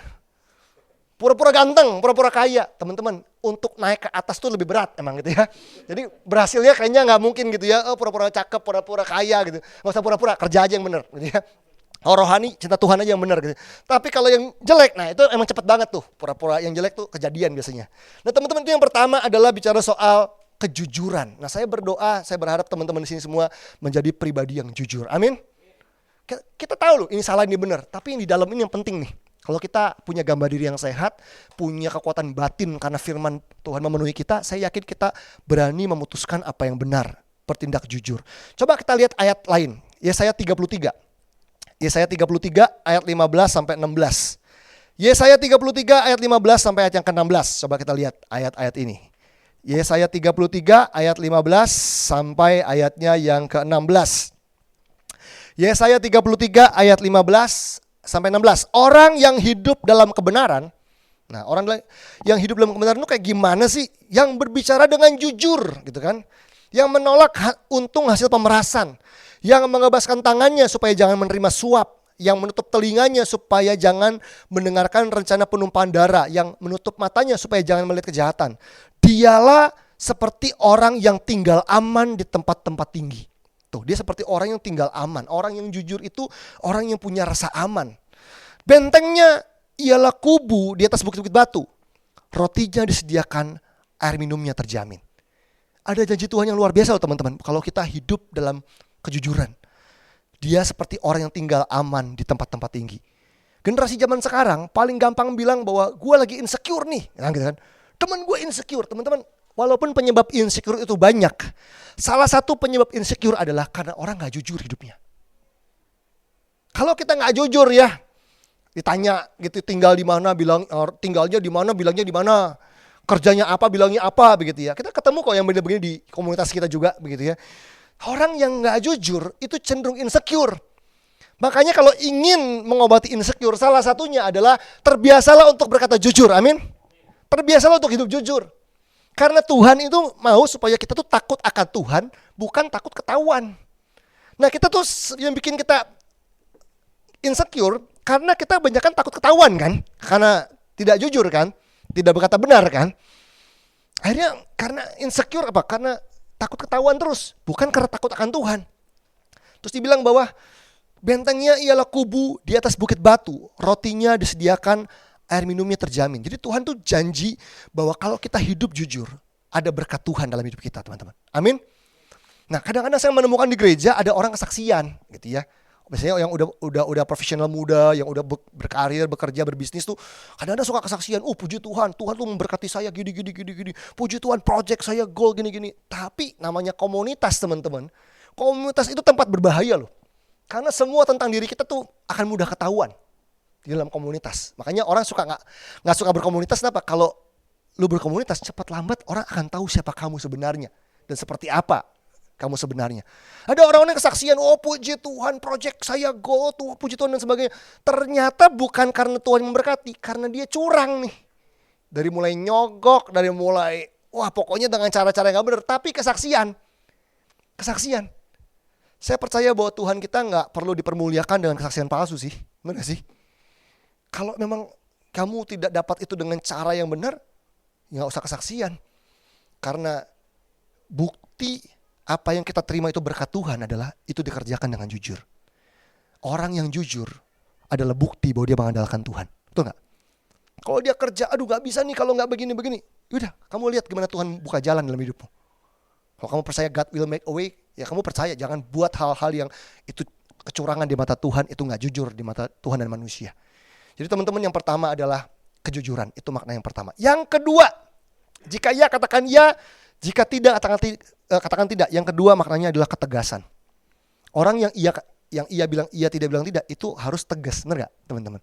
Pura-pura ganteng, pura-pura kaya. Teman-teman, untuk naik ke atas tuh lebih berat emang gitu ya. Jadi berhasilnya kayaknya gak mungkin gitu ya. Oh pura-pura cakep, pura-pura kaya gitu. Gak usah pura-pura, kerja aja yang bener gitu ya. Oh rohani, cinta Tuhan aja yang benar gitu. Tapi kalau yang jelek, nah itu emang cepet banget tuh. Pura-pura yang jelek tuh kejadian biasanya. Nah teman-teman itu yang pertama adalah bicara soal kejujuran. Nah saya berdoa, saya berharap teman-teman di sini semua menjadi pribadi yang jujur. Amin. Kita tahu loh ini salah ini benar. Tapi yang di dalam ini yang penting nih. Kalau kita punya gambar diri yang sehat, punya kekuatan batin karena firman Tuhan memenuhi kita, saya yakin kita berani memutuskan apa yang benar. Bertindak jujur. Coba kita lihat ayat lain. Yesaya 33. Yesaya 33 ayat 15 sampai 16. Yesaya 33 ayat 15 sampai ayat yang ke-16. Coba kita lihat ayat-ayat ini. Yesaya 33 ayat 15 sampai ayatnya yang ke-16. Yesaya 33 ayat 15 sampai 16. Orang yang hidup dalam kebenaran. Nah, orang yang hidup dalam kebenaran itu kayak gimana sih? Yang berbicara dengan jujur gitu kan. Yang menolak untung hasil pemerasan. Yang mengebaskan tangannya supaya jangan menerima suap. Yang menutup telinganya supaya jangan mendengarkan rencana penumpahan darah. Yang menutup matanya supaya jangan melihat kejahatan. Dialah seperti orang yang tinggal aman di tempat-tempat tinggi. Tuh, dia seperti orang yang tinggal aman. Orang yang jujur itu orang yang punya rasa aman. Bentengnya ialah kubu di atas bukit-bukit batu. Rotinya disediakan, air minumnya terjamin. Ada janji Tuhan yang luar biasa loh teman-teman. Kalau kita hidup dalam kejujuran. Dia seperti orang yang tinggal aman di tempat-tempat tinggi. Generasi zaman sekarang paling gampang bilang bahwa gue lagi insecure nih. Nah, gitu kan. Teman gue insecure. Teman-teman, walaupun penyebab insecure itu banyak. Salah satu penyebab insecure adalah karena orang gak jujur hidupnya. Kalau kita gak jujur ya, ditanya gitu tinggal di mana, bilang tinggalnya di mana, bilangnya di mana. Kerjanya apa, bilangnya apa begitu ya. Kita ketemu kok yang begini-begini di komunitas kita juga begitu ya. Orang yang gak jujur itu cenderung insecure. Makanya kalau ingin mengobati insecure, salah satunya adalah terbiasalah untuk berkata jujur, amin. Terbiasalah untuk hidup jujur. Karena Tuhan itu mau supaya kita tuh takut akan Tuhan, bukan takut ketahuan. Nah, kita tuh yang bikin kita insecure karena kita kebanyakan takut ketahuan kan? Karena tidak jujur kan? Tidak berkata benar kan? Akhirnya karena insecure apa? Karena takut ketahuan terus, bukan karena takut akan Tuhan. Terus dibilang bahwa bentengnya ialah kubu di atas bukit batu, rotinya disediakan, air minumnya terjamin. Jadi Tuhan tuh janji bahwa kalau kita hidup jujur, ada berkat Tuhan dalam hidup kita, teman-teman. Amin. Nah, kadang-kadang saya menemukan di gereja ada orang kesaksian, gitu ya. Biasanya yang udah profesional muda, yang udah berkarir, bekerja, berbisnis tuh kadang-kadang suka kesaksian. Puji Tuhan, Tuhan tuh memberkati saya gini. Puji Tuhan, project saya goal gini. Tapi namanya komunitas, teman-teman. Komunitas itu tempat berbahaya loh. Karena semua tentang diri kita tuh akan mudah ketahuan di dalam komunitas. Makanya orang suka nggak suka berkomunitas. Kenapa? Kalau lu berkomunitas cepat lambat orang akan tahu siapa kamu sebenarnya dan seperti apa kamu sebenarnya. Ada orang-orang yang kesaksian, puji Tuhan, project saya go, tuh puji Tuhan dan sebagainya. Ternyata bukan karena Tuhan memberkati, karena dia curang nih. Dari mulai nyogok, dari mulai pokoknya dengan cara-cara yang gak benar, tapi kesaksian. Saya percaya bahwa Tuhan kita gak perlu dipermuliakan dengan kesaksian palsu sih. Benar gak sih? Kalau memang kamu tidak dapat itu dengan cara yang benar, ya gak usah kesaksian. Karena bukti apa yang kita terima itu berkat Tuhan adalah itu dikerjakan dengan jujur. Orang yang jujur adalah bukti bahwa dia mengandalkan Tuhan. Betul gak? Kalau dia kerja, gak bisa nih kalau gak begini-begini. Yaudah, kamu lihat gimana Tuhan buka jalan dalam hidupmu. Kalau kamu percaya God will make a way, ya kamu percaya. Jangan buat hal-hal yang itu kecurangan di mata Tuhan, itu gak jujur di mata Tuhan dan manusia. Jadi teman-teman, yang pertama adalah kejujuran. Itu makna yang pertama. Yang kedua, jika ya katakan ya, jika tidak katakan tidak. Yang kedua maknanya adalah ketegasan. Orang yang iya bilang iya, tidak bilang tidak, itu harus tegas, benar gak teman-teman?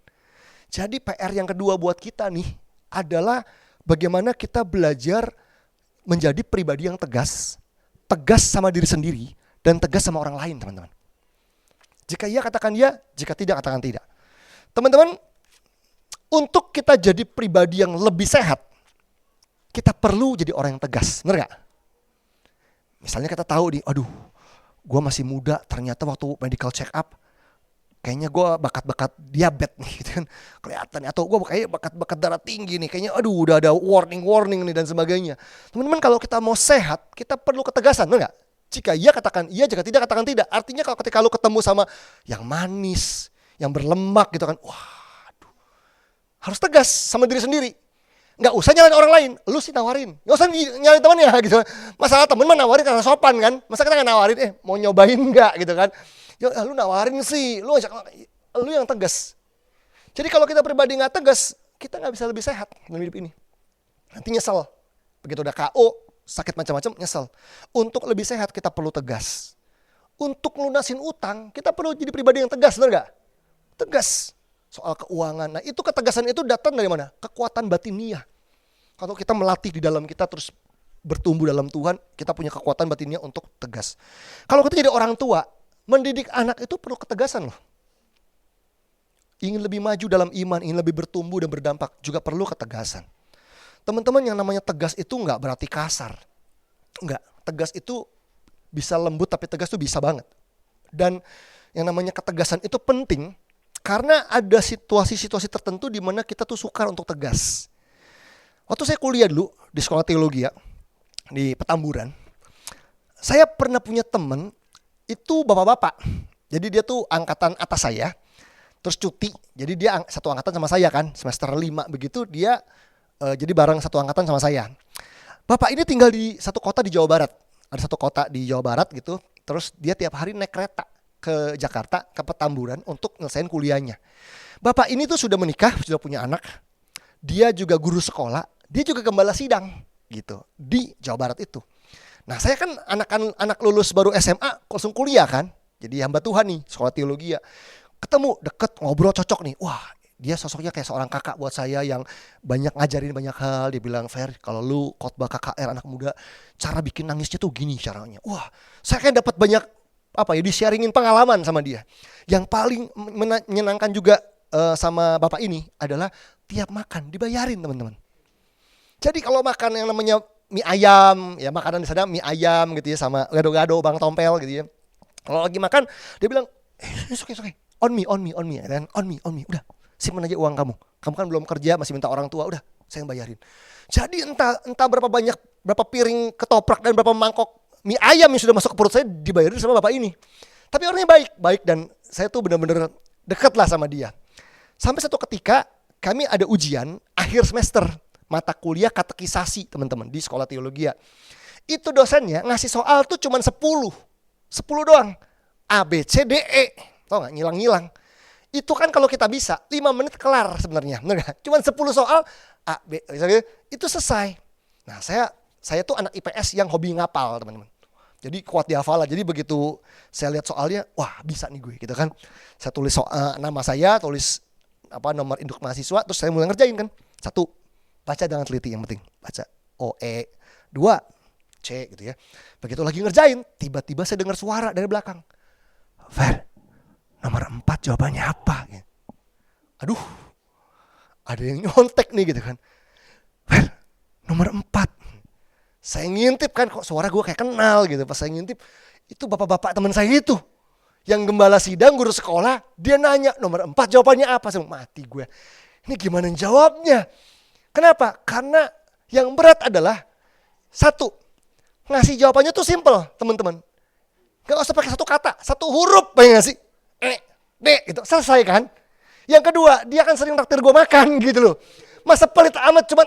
Jadi PR yang kedua buat kita nih adalah bagaimana kita belajar menjadi pribadi yang tegas sama diri sendiri dan tegas sama orang lain, teman-teman. Jika iya katakan ya, jika tidak katakan tidak. Teman-teman, untuk kita jadi pribadi yang lebih sehat, kita perlu jadi orang yang tegas, benar gak? Misalnya kita tahu nih, gue masih muda, ternyata waktu medical check up, kayaknya gue bakat-bakat diabetes nih, gitu kan, kelihatan. Atau gue kayaknya bakat-bakat darah tinggi nih, kayaknya udah ada warning nih dan sebagainya. Teman-teman, kalau kita mau sehat, kita perlu ketegasan, benar gak? Jika iya katakan iya, jika tidak katakan tidak. Artinya kalau ketika lu ketemu sama yang manis, yang berlemak gitu kan, harus tegas sama diri sendiri. Gak usah nyalain orang lain, lu sih nawarin. Gak usah nyalain temannya gitu. Masalah temen mah nawarin karena sopan kan. Masa kita gak nawarin, mau nyobain gak gitu kan. Ya lu nawarin sih, lu yang tegas. Jadi kalau kita pribadi gak tegas, kita gak bisa lebih sehat dalam hidup ini. Nanti nyesel. Begitu udah KO, sakit macam-macam, nyesel. Untuk lebih sehat kita perlu tegas. Untuk lunasin utang, kita perlu jadi pribadi yang tegas, benar gak? tegas soal keuangan. Nah, itu ketegasan itu datang dari mana? Kekuatan batiniah. Kalau kita melatih di dalam kita terus bertumbuh dalam Tuhan, kita punya kekuatan batiniah untuk tegas. Kalau kita jadi orang tua, mendidik anak itu perlu ketegasan loh. Ingin lebih maju dalam iman, ingin lebih bertumbuh dan berdampak, juga perlu ketegasan. Teman-teman, yang namanya tegas itu nggak berarti kasar. Enggak, tegas itu bisa lembut tapi tegas itu bisa banget. Dan yang namanya ketegasan itu penting karena ada situasi-situasi tertentu di mana kita tuh sukar untuk tegas. Waktu saya kuliah dulu di sekolah teologi ya, di Petamburan, saya pernah punya temen itu bapak-bapak. Jadi dia tuh angkatan atas saya, terus cuti. Jadi dia satu angkatan sama saya kan, semester 5 begitu dia jadi bareng satu angkatan sama saya. Bapak ini tinggal di satu kota di Jawa Barat. Ada satu kota di Jawa Barat gitu, terus dia tiap hari naik kereta ke Jakarta, ke Petamburan untuk nyelesain kuliahnya. Bapak ini tuh sudah menikah, sudah punya anak. Dia juga guru sekolah, dia juga gembala sidang gitu di Jawa Barat itu. Nah, saya kan anak lulus baru SMA langsung kuliah kan. Jadi hamba Tuhan nih, sekolah teologi ya. Ketemu deket, ngobrol cocok nih. Wah, dia sosoknya kayak seorang kakak buat saya yang banyak ngajarin banyak hal. Dia bilang, "Fer, kalau lu khotbah KKR anak muda, cara bikin nangisnya tuh gini caranya." Wah, saya kan dapat banyak di-sharingin pengalaman sama dia. Yang paling menyenangkan juga sama bapak ini adalah tiap makan dibayarin, teman-teman. Jadi kalau makan yang namanya mie ayam, ya makanan di sana mie ayam gitu ya sama gado-gado, bang tompel gitu ya. Kalau lagi makan dia bilang, "It's okay. On me, dan on me, udah. Simpan aja uang kamu. Kamu kan belum kerja, masih minta orang tua, udah saya yang bayarin." Jadi entah berapa piring ketoprak dan berapa mangkok mie ayam yang sudah masuk ke perut saya dibayarin sama bapak ini. Tapi orangnya baik dan saya tuh benar-benar dekat lah sama dia. Sampai satu ketika kami ada ujian akhir semester mata kuliah katekisasi, teman-teman, di sekolah teologi ya. Itu dosennya ngasih soal tuh cuman 10 doang. A, B, C, D, E. Tau gak? Ngilang-ngilang. Itu kan kalau kita bisa 5 menit kelar sebenarnya. Cuman 10 soal A, B, itu selesai. Nah, saya tuh anak IPS yang hobi ngapal, teman-teman. Jadi kuat di hafalan. Jadi begitu saya lihat soalnya, wah bisa nih gue gitu kan. Saya tulis nama saya, tulis nomor induk mahasiswa, terus saya mulai ngerjain kan. 1, baca dengan teliti yang penting. Baca OE. 2, C gitu ya. Begitu lagi ngerjain, tiba-tiba saya dengar suara dari belakang. "Fer, nomor 4 jawabannya apa?" Aduh, ada yang nyontek nih gitu kan. "Fer, nomor 4. Saya ngintip kan, kok suara gue kayak kenal gitu. Pas saya ngintip, itu bapak-bapak teman saya itu. Yang gembala sidang, guru sekolah, dia nanya nomor 4 jawabannya apa. Saya mati gue. Ini gimana jawabnya? Kenapa? Karena yang berat adalah 1, ngasih jawabannya tuh simple, teman-teman. Gak usah pakai 1 kata, 1 huruf pengen ngasih. E, D, itu selesai kan? Yang kedua, dia kan sering traktir gue makan gitu loh. Masa pelit amat cuman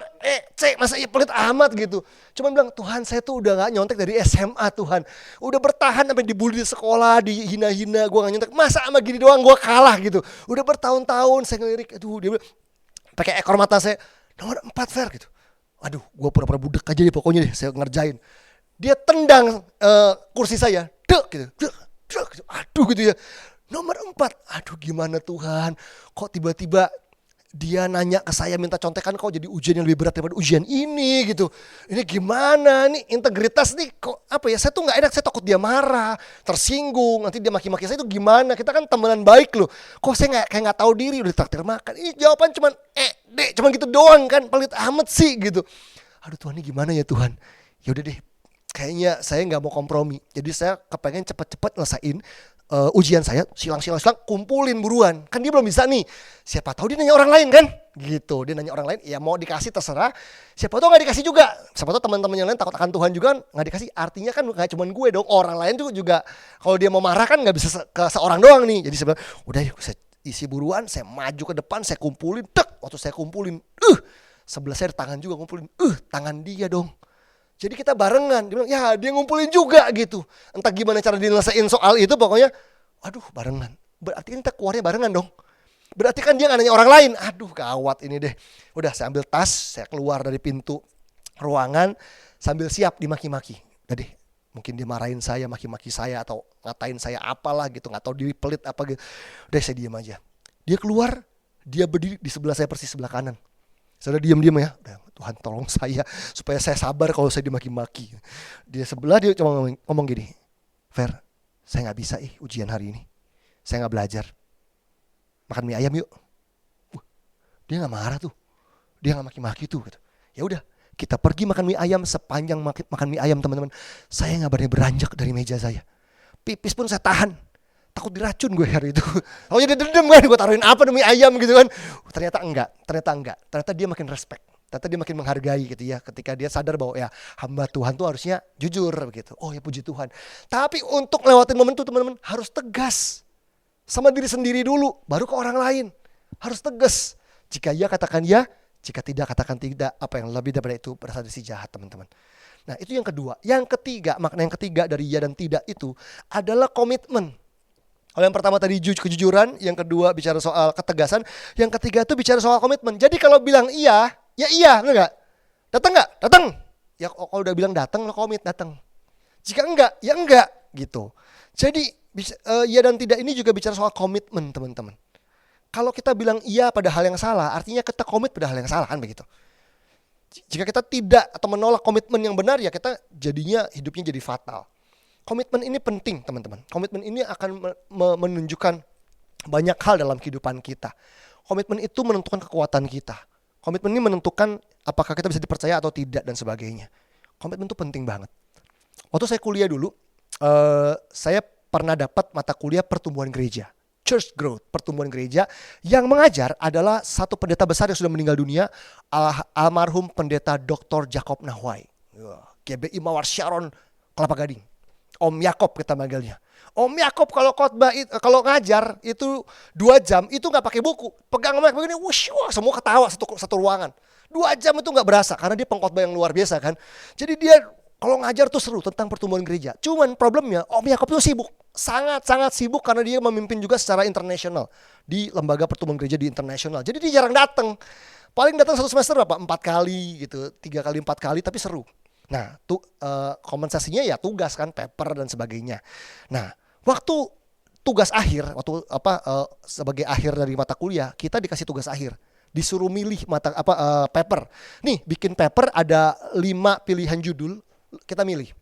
C, masa iya pelit amat gitu. Cuman bilang, "Tuhan, saya tuh udah gak nyontek dari SMA, Tuhan. Udah bertahan sampai dibully di sekolah, dihina-hina, gue gak nyontek. Masa sama gini doang gue kalah gitu. Udah bertahun-tahun saya ngelirik." Aduh, dia bilang, pakai ekor mata saya, "Nomor 4, Fer," gitu. Aduh, gue pura-pura budek aja deh pokoknya deh, saya ngerjain. Dia tendang kursi saya, dek gitu. Aduh gitu ya. Nomor 4, aduh gimana Tuhan, kok tiba-tiba dia nanya ke saya minta contekan, kok jadi ujian yang lebih berat daripada ujian ini gitu. Ini gimana nih, integritas nih kok saya tuh gak enak, saya takut dia marah, tersinggung, nanti dia maki-maki saya itu gimana, kita kan temenan baik loh. Kok saya kayak gak tahu diri, udah traktir makan, ini jawaban cuman D, cuman gitu doang kan, pelit amat sih gitu. Aduh Tuhan, ini gimana ya Tuhan. Ya udah deh, kayaknya saya gak mau kompromi, jadi saya kepengen cepet-cepet ngelesain ujian saya, silang, kumpulin buruan. Kan dia belum bisa nih. Siapa tahu dia nanya orang lain kan? Gitu, dia nanya orang lain, ya mau dikasih terserah. Siapa tahu gak dikasih juga. Siapa tahu teman-teman yang lain takut akan Tuhan juga gak dikasih. Artinya kan gak cuma gue dong, orang lain juga kalau dia mau marah kan gak bisa ke seorang doang nih. Jadi saya bilang, udah yuk saya isi buruan, saya maju ke depan, saya kumpulin. Waktu saya kumpulin, sebelah saya tangan juga kumpulin. Tangan dia dong. Jadi kita barengan, dia bilang ya dia ngumpulin juga gitu. Entah gimana cara dinyelesain soal itu, pokoknya aduh barengan. Berarti kita keluarnya barengan dong. Berarti kan dia gak nanya orang lain. Aduh gawat ini deh. Udah saya ambil tas, saya keluar dari pintu ruangan sambil siap dimaki-maki. Udah deh, mungkin dia marahin saya, maki-maki saya atau ngatain saya apalah gitu. Gak tahu diri pelit apa gitu. Udah saya diam aja. Dia keluar, dia berdiri di sebelah saya persis sebelah kanan. Saya udah diam-diam ya, Tuhan tolong saya supaya saya sabar kalau saya dimaki-maki. Di sebelah dia cuma ngomong gini, Fer, saya nggak bisa ujian hari ini, saya nggak belajar. Makan mie ayam yuk. Dia nggak marah tuh, dia nggak maki-maki tuh. Gitu. Ya udah, kita pergi makan mie ayam. Sepanjang makan mie ayam teman-teman, saya nggak berani beranjak dari meja saya. Pipis pun saya tahan. Takut diracun gue hari itu. Oh jadi dendam kan, gue taruhin apa demi ayam gitu kan. Ternyata enggak. Ternyata dia makin respect. Ternyata dia makin menghargai gitu ya. Ketika dia sadar bahwa ya hamba Tuhan tuh harusnya jujur begitu. Oh ya puji Tuhan. Tapi untuk lewatin momen itu teman-teman harus tegas. Sama diri sendiri dulu, baru ke orang lain. Harus tegas. Jika ya katakan ya, jika tidak katakan tidak. Apa yang lebih daripada itu berasal dari si jahat teman-teman. Nah itu yang kedua. Yang ketiga, makna yang ketiga dari ya dan tidak itu adalah komitmen. Kalau yang pertama tadi kejujuran, yang kedua bicara soal ketegasan, yang ketiga itu bicara soal komitmen. Jadi kalau bilang iya, ya iya, benar nggak? Datang nggak? Datang. Ya kalau udah bilang datang, lo komit datang. Jika enggak, ya enggak gitu. Jadi iya dan tidak ini juga bicara soal komitmen teman-teman. Kalau kita bilang iya pada hal yang salah, artinya kita komit pada hal yang salah kan begitu. Jika kita tidak atau menolak komitmen yang benar, ya kita jadinya hidupnya jadi fatal. Komitmen ini penting teman-teman. Komitmen ini akan menunjukkan banyak hal dalam kehidupan kita. Komitmen itu menentukan kekuatan kita. Komitmen ini menentukan apakah kita bisa dipercaya atau tidak dan sebagainya. Komitmen itu penting banget. Waktu saya kuliah dulu, saya pernah dapat mata kuliah pertumbuhan gereja. Church Growth, pertumbuhan gereja. Yang mengajar adalah satu pendeta besar yang sudah meninggal dunia, almarhum pendeta Dr. Jacob Nahwai. GBI Mawar Sharon, Kelapa Gading. Om Yakob kita manggilnya. Om Yakob kalau khotbah kalau ngajar itu 2 jam itu nggak pakai buku, pegang mic begini, wush, wah, semua ketawa satu ruangan. 2 jam itu nggak berasa karena dia pengkhotbah yang luar biasa kan. Jadi dia kalau ngajar tuh seru tentang pertumbuhan gereja. Cuman problemnya Om Yakob itu sibuk, sangat sibuk karena dia memimpin juga secara internasional di lembaga pertumbuhan gereja di internasional. Jadi dia jarang datang. Paling datang 1 semester berapa? 4 kali gitu, 3 kali 4 kali tapi seru. Nah, kompensasinya ya tugas kan, paper dan sebagainya. Nah, waktu tugas akhir, sebagai akhir dari mata kuliah, kita dikasih tugas akhir, disuruh milih paper. Nih, bikin paper ada 5 pilihan judul, kita milih.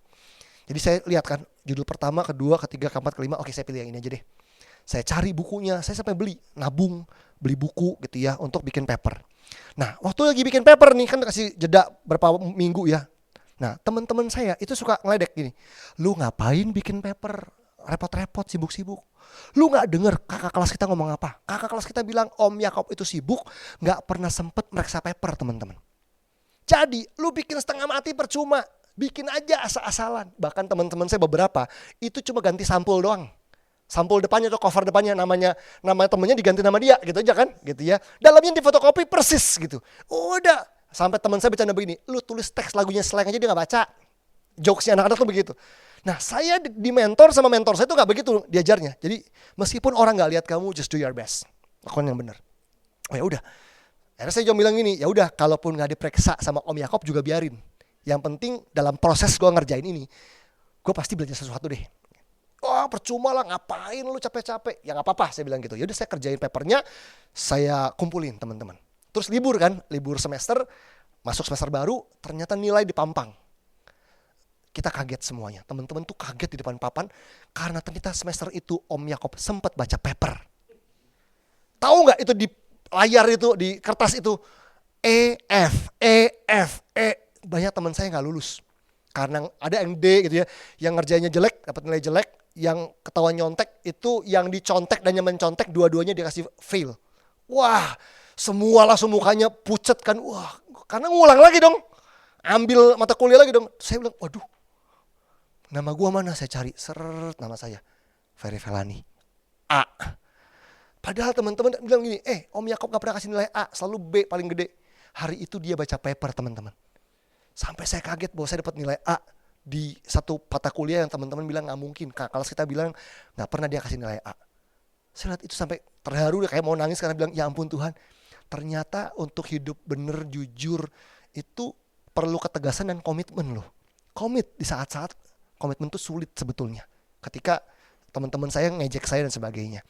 Jadi saya lihat kan, judul pertama, kedua, ketiga, keempat, kelima, oke saya pilih yang ini aja deh. Saya cari bukunya, saya sampai nabung, beli buku gitu ya untuk bikin paper. Nah, waktu lagi bikin paper nih kan kasih jeda berapa minggu ya. Nah teman-teman saya itu suka ngeledek gini, lu ngapain bikin paper, repot-repot, sibuk-sibuk. Lu gak denger kakak kelas kita ngomong apa? Kakak kelas kita bilang Om Yakob itu sibuk, gak pernah sempet meriksa paper teman-teman. Jadi lu bikin setengah mati percuma, bikin aja asal-asalan. Bahkan teman-teman saya beberapa itu cuma ganti sampul doang. Sampul depannya atau cover depannya nama temennya diganti nama dia gitu aja kan, gitu ya. Dalamnya difotokopi persis gitu. Udah. Sampai teman saya bercanda begini, lu tulis teks lagunya Slang aja dia gak baca. Jokesnya anak-anak tuh begitu. Nah saya di mentor sama mentor saya tuh gak begitu diajarnya. Jadi meskipun orang gak lihat kamu, just do your best. Lakukan yang benar. Oh ya udah. Akhirnya saya cuma bilang gini, ya udah kalaupun gak diperiksa sama Om Yakob juga biarin. Yang penting dalam proses gue ngerjain ini, gue pasti belajar sesuatu deh. Wah percuma lah, ngapain lu capek-capek. Ya gak apa-apa saya bilang gitu. Ya udah saya kerjain papernya, saya kumpulin teman-teman. Terus libur kan, libur semester, masuk semester baru, ternyata nilai dipampang. Kita kaget semuanya, teman-teman tuh kaget di depan papan, karena ternyata semester itu Om Yakob sempat baca paper. Tahu nggak itu di layar itu, di kertas itu, F. Banyak teman saya nggak lulus. Karena ada yang D gitu ya, yang ngerjainnya jelek, dapat nilai jelek, yang ketahuan nyontek, itu yang dicontek dan yang mencontek, dua-duanya dikasih fail. Wah, semua langsung mukanya pucet kan, wah karena ngulang lagi dong, ambil mata kuliah lagi dong. Saya bilang, waduh, nama gua mana? Saya cari, seret nama saya, Ferry Felani, A. Padahal teman-teman bilang gini, Om Yakob gak pernah kasih nilai A, selalu B paling gede. Hari itu dia baca paper teman-teman. Sampai saya kaget bahwa saya dapat nilai A di satu mata kuliah yang teman-teman bilang gak mungkin. Kalau kita bilang gak pernah dia kasih nilai A. Saya lihat itu sampai terharu, kayak mau nangis karena bilang, ya ampun Tuhan. Ternyata untuk hidup bener, jujur, itu perlu ketegasan dan komitmen loh. Komit di saat-saat komitmen itu sulit sebetulnya. Ketika teman-teman saya ngejek saya dan sebagainya.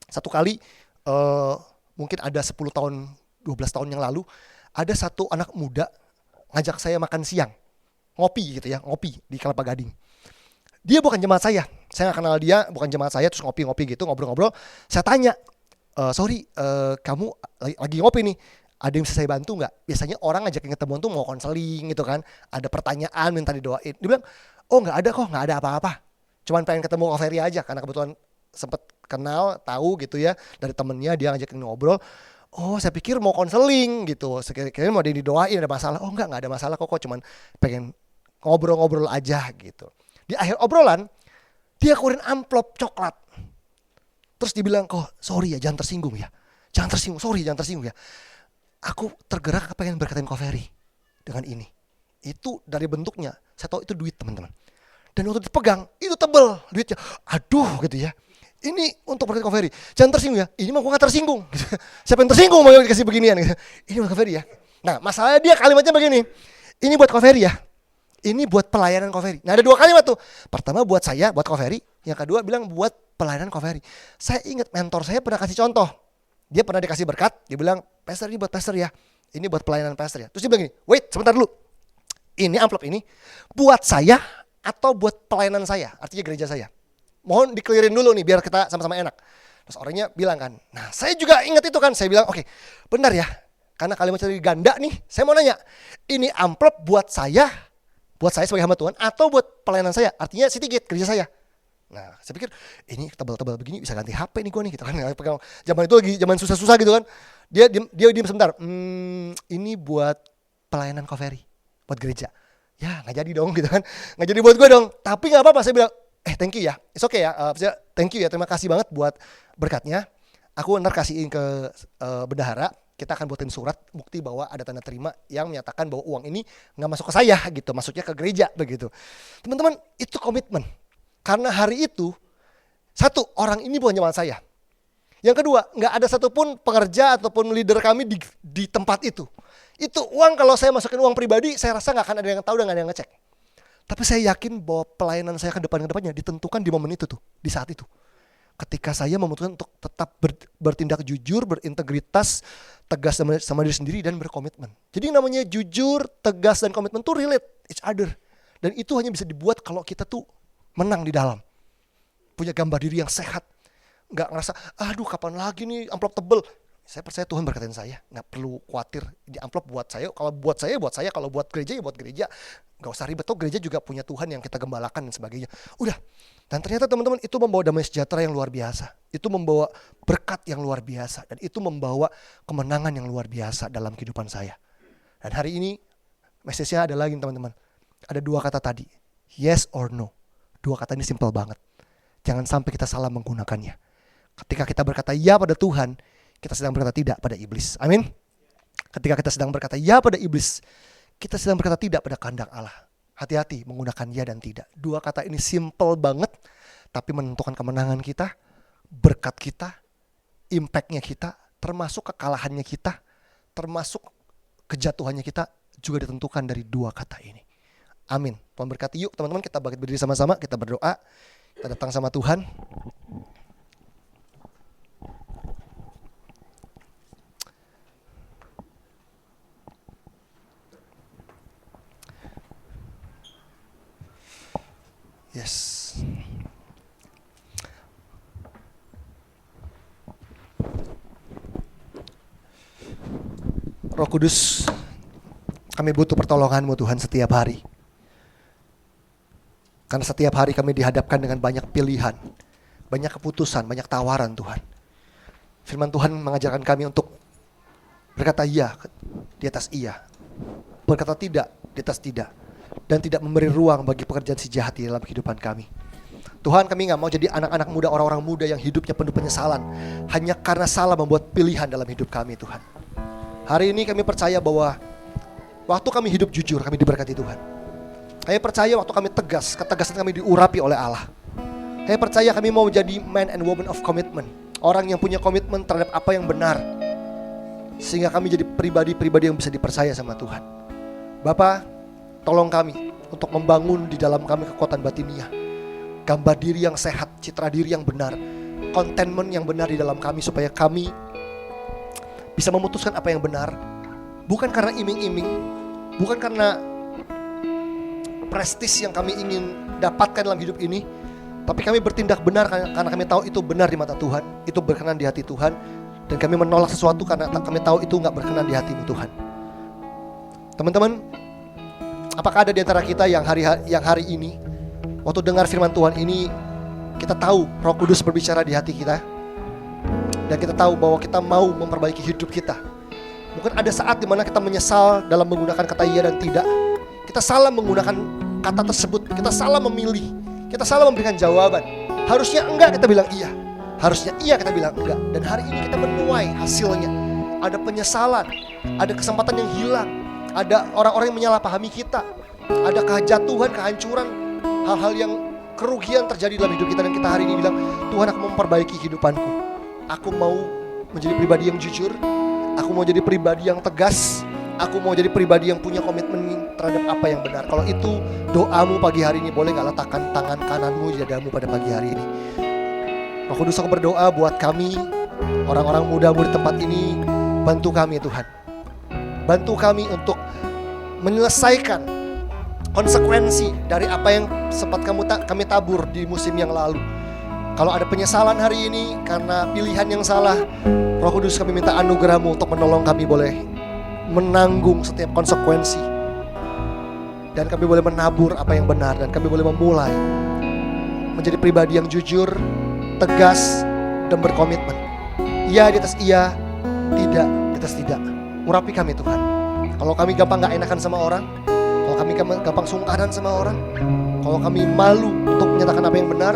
Satu kali mungkin ada 10 tahun, 12 tahun yang lalu, ada satu anak muda ngajak saya makan siang. Ngopi gitu ya, ngopi di Kelapa Gading. Dia bukan jemaat saya nggak kenal dia, bukan jemaat saya, terus ngopi-ngopi gitu, ngobrol-ngobrol. Saya tanya, sorry, kamu lagi ngopi nih, ada yang bisa saya bantu nggak? Biasanya orang ngajakin ketemuan tuh mau konseling gitu kan, ada pertanyaan minta didoain. Dia bilang, oh nggak ada kok, nggak ada apa-apa. Cuman pengen ketemu Kak Ferry aja, karena kebetulan sempet kenal, tahu gitu ya, dari temennya dia ngajakin ngobrol. Oh saya pikir mau konseling gitu, sekiranya mau didoain, ada masalah. Oh nggak ada masalah kok, cuman pengen ngobrol-ngobrol aja gitu. Di akhir obrolan, dia keluarin amplop coklat. Terus dibilang, kok sorry ya, jangan tersinggung ya. Jangan tersinggung, sorry jangan tersinggung ya. Aku tergerak pengen berkatain Kak Ferry dengan ini. Itu dari bentuknya, saya tahu itu duit teman-teman. Dan waktu dipegang, itu tebel duitnya. Aduh gitu ya. Ini untuk berkatain Kak Ferry. Jangan tersinggung ya, ini mah gue gak tersinggung. Gitu. Siapa yang tersinggung mau dikasih beginian. Gitu. Ini buat Kak Ferry ya. Nah masalahnya dia kalimatnya begini. Ini buat Kak Ferry ya. Ini buat pelayanan Kak Ferry. Nah ada 2 kalimat tuh. Pertama buat saya, buat Kak Ferry. Yang kedua bilang buat pelayanan Kak Ferry. Saya ingat mentor saya pernah kasih contoh. Dia pernah dikasih berkat. Dia bilang, pastor ini buat pastor ya. Ini buat pelayanan pastor ya. Terus dia bilang gini, wait sebentar dulu. Ini amplop ini buat saya atau buat pelayanan saya. Artinya gereja saya. Mohon dikelirin dulu nih biar kita sama-sama enak. Terus orangnya bilang kan, nah saya juga ingat itu kan. Saya bilang, oke, benar ya. Karena kalimat dari ganda nih. Saya mau nanya, ini amplop buat saya sebagai hamba Tuhan atau buat pelayanan saya, artinya Citygate, gereja saya. Nah saya pikir ini tebal-tebal begini bisa ganti HP nih gue nih gitu kan. Zaman itu lagi zaman susah-susah gitu kan. Dia diem sebentar. Ini buat pelayanan Kak Ferry, buat gereja. Ya nggak jadi dong gitu kan, nggak jadi buat gue dong. Tapi nggak apa-apa, saya bilang thank you ya, it's okay ya, thank you ya, terima kasih banget buat berkatnya. Aku ntar kasihin ke bendahara. Kita akan buatin surat bukti bahwa ada tanda terima yang menyatakan bahwa uang ini nggak masuk ke saya gitu, masuknya ke gereja begitu. Teman-teman, itu komitmen. Karena hari itu, satu, orang ini bukan jemaat saya. Yang kedua, nggak ada satupun pengerja ataupun leader kami di tempat itu. Itu uang, kalau saya masukin uang pribadi, saya rasa nggak akan ada yang tahu dan nggak ada yang ngecek. Tapi saya yakin bahwa pelayanan saya ke depannya ditentukan di momen itu tuh, di saat itu. Ketika saya memutuskan untuk tetap bertindak jujur, berintegritas, tegas sama diri sendiri dan berkomitmen. Jadi namanya jujur, tegas dan komitmen tuh relate each other. Dan itu hanya bisa dibuat kalau kita tuh menang di dalam. Punya gambar diri yang sehat. Gak ngerasa, aduh kapan lagi nih amplop tebel. Saya percaya Tuhan berkatin saya. Gak perlu khawatir di amplop buat saya. Kalau buat saya, buat saya. Kalau buat gereja, ya buat gereja. Gak usah ribet. Tuh gereja juga punya Tuhan yang kita gembalakan dan sebagainya. Udah. Dan ternyata teman-teman itu membawa damai sejahtera yang luar biasa. Itu membawa berkat yang luar biasa. Dan itu membawa kemenangan yang luar biasa dalam kehidupan saya. Dan hari ini message-nya ada lagi teman-teman. Ada 2 kata tadi. Yes or no. 2 kata ini simple banget. Jangan sampai kita salah menggunakannya. Ketika kita berkata ya pada Tuhan, kita sedang berkata tidak pada iblis. Amin. Ketika kita sedang berkata ya pada iblis, kita sedang berkata tidak pada kehendak Allah. Hati-hati menggunakan ya dan tidak. 2 kata ini simple banget, tapi menentukan kemenangan kita, berkat kita, impact-nya kita, termasuk kekalahannya kita, termasuk kejatuhannya kita juga ditentukan dari 2 kata ini. Amin. Tuhan berkati. Yuk teman-teman, kita bangkit berdiri sama-sama, kita berdoa, kita datang sama Tuhan. Yes. Roh Kudus, kami butuh pertolongan-Mu Tuhan setiap hari. Karena setiap hari kami dihadapkan dengan banyak pilihan, banyak keputusan, banyak tawaran Tuhan. Firman Tuhan mengajarkan kami untuk berkata iya di atas iya, berkata tidak di atas tidak, dan tidak memberi ruang bagi pekerjaan si jahat di dalam kehidupan kami. Tuhan, kami gak mau jadi anak-anak muda, orang-orang muda yang hidupnya penuh penyesalan hanya karena salah membuat pilihan dalam hidup kami Tuhan. Hari ini kami percaya bahwa waktu kami hidup jujur, kami diberkati Tuhan. Kami percaya waktu kami tegas, ketegasan kami diurapi oleh Allah. Kami percaya kami mau jadi man and woman of commitment, orang yang punya komitmen terhadap apa yang benar, sehingga kami jadi pribadi-pribadi yang bisa dipercaya sama Tuhan. Bapa, tolong kami untuk membangun di dalam kami kekuatan batiniah, gambar diri yang sehat, citra diri yang benar, contentment yang benar di dalam kami, supaya kami bisa memutuskan apa yang benar, bukan karena iming-iming, bukan karena prestis yang kami ingin dapatkan dalam hidup ini, tapi kami bertindak benar karena kami tahu itu benar di mata Tuhan, itu berkenan di hati Tuhan, dan kami menolak sesuatu karena kami tahu itu gak berkenan di hati-Mu Tuhan. Teman-teman, apakah ada di antara kita yang hari ini waktu dengar firman Tuhan ini, kita tahu Roh Kudus berbicara di hati kita, dan kita tahu bahwa kita mau memperbaiki hidup kita. Mungkin ada saat dimana kita menyesal dalam menggunakan kata iya dan tidak. Kita salah menggunakan kata tersebut, kita salah memilih, kita salah memberikan jawaban. Harusnya enggak kita bilang iya, harusnya iya kita bilang enggak. Dan hari ini kita menuai hasilnya. Ada penyesalan, ada kesempatan yang hilang, ada orang-orang yang menyalahpahami kita, ada kejatuhan, kehancuran, hal-hal yang kerugian terjadi dalam hidup kita. Dan kita hari ini bilang, Tuhan, aku mau memperbaiki kehidupanku, aku mau menjadi pribadi yang jujur, aku mau jadi pribadi yang tegas, aku mau jadi pribadi yang punya komitmen terhadap apa yang benar. Kalau itu doamu pagi hari ini, boleh gak letakkan tangan kananmu di dadamu pada pagi hari ini. Roh Kudus, aku berdoa buat kami, orang-orang mudamu di tempat ini. Bantu kami Tuhan, bantu kami untuk menyelesaikan konsekuensi dari apa yang sempat kami tabur di musim yang lalu. Kalau ada penyesalan hari ini karena pilihan yang salah, Roh Kudus, kami minta anugerah-Mu untuk menolong kami boleh menanggung setiap konsekuensi, dan kami boleh menabur apa yang benar, dan kami boleh memulai menjadi pribadi yang jujur, tegas, dan berkomitmen. Iya di atas iya, tidak di atas tidak. Urapi kami Tuhan. Kalau kami gampang gak enakan sama orang, kalau kami gampang sungkanan sama orang, kalau kami malu untuk menyatakan apa yang benar,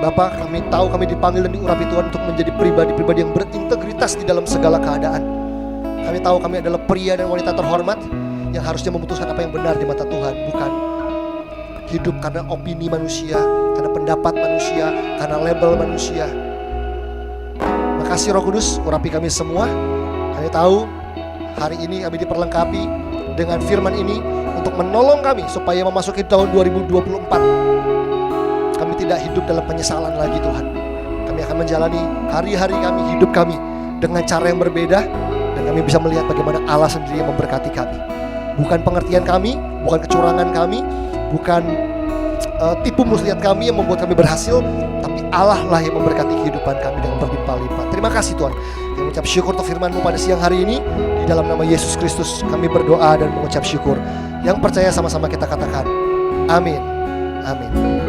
Bapa, kami tahu kami dipanggil dan diurapi Tuhan untuk menjadi pribadi-pribadi yang berintegritas di dalam segala keadaan. Kami tahu kami adalah pria dan wanita terhormat yang harusnya memutuskan apa yang benar di mata Tuhan, bukan hidup karena opini manusia, karena pendapat manusia, karena label manusia. Makasih Roh Kudus, urapi kami semua. Kami tahu hari ini kami diperlengkapi dengan firman ini untuk menolong kami supaya memasuki tahun 2024 kami tidak hidup dalam penyesalan lagi Tuhan. Kami akan menjalani hari-hari kami, hidup kami dengan cara yang berbeda, dan kami bisa melihat bagaimana Allah sendiri yang memberkati kami. Bukan pengertian kami, bukan kecurangan kami, bukan tipu muslihat kami yang membuat kami berhasil, tapi Allah lah yang memberkati kehidupan kami dengan berlimpah-limpah. Terima kasih Tuhan. Kami mengucap syukur untuk firman-Mu pada siang hari ini. Di dalam nama Yesus Kristus kami berdoa dan mengucap syukur. Yang percaya sama-sama kita katakan amin. Amin.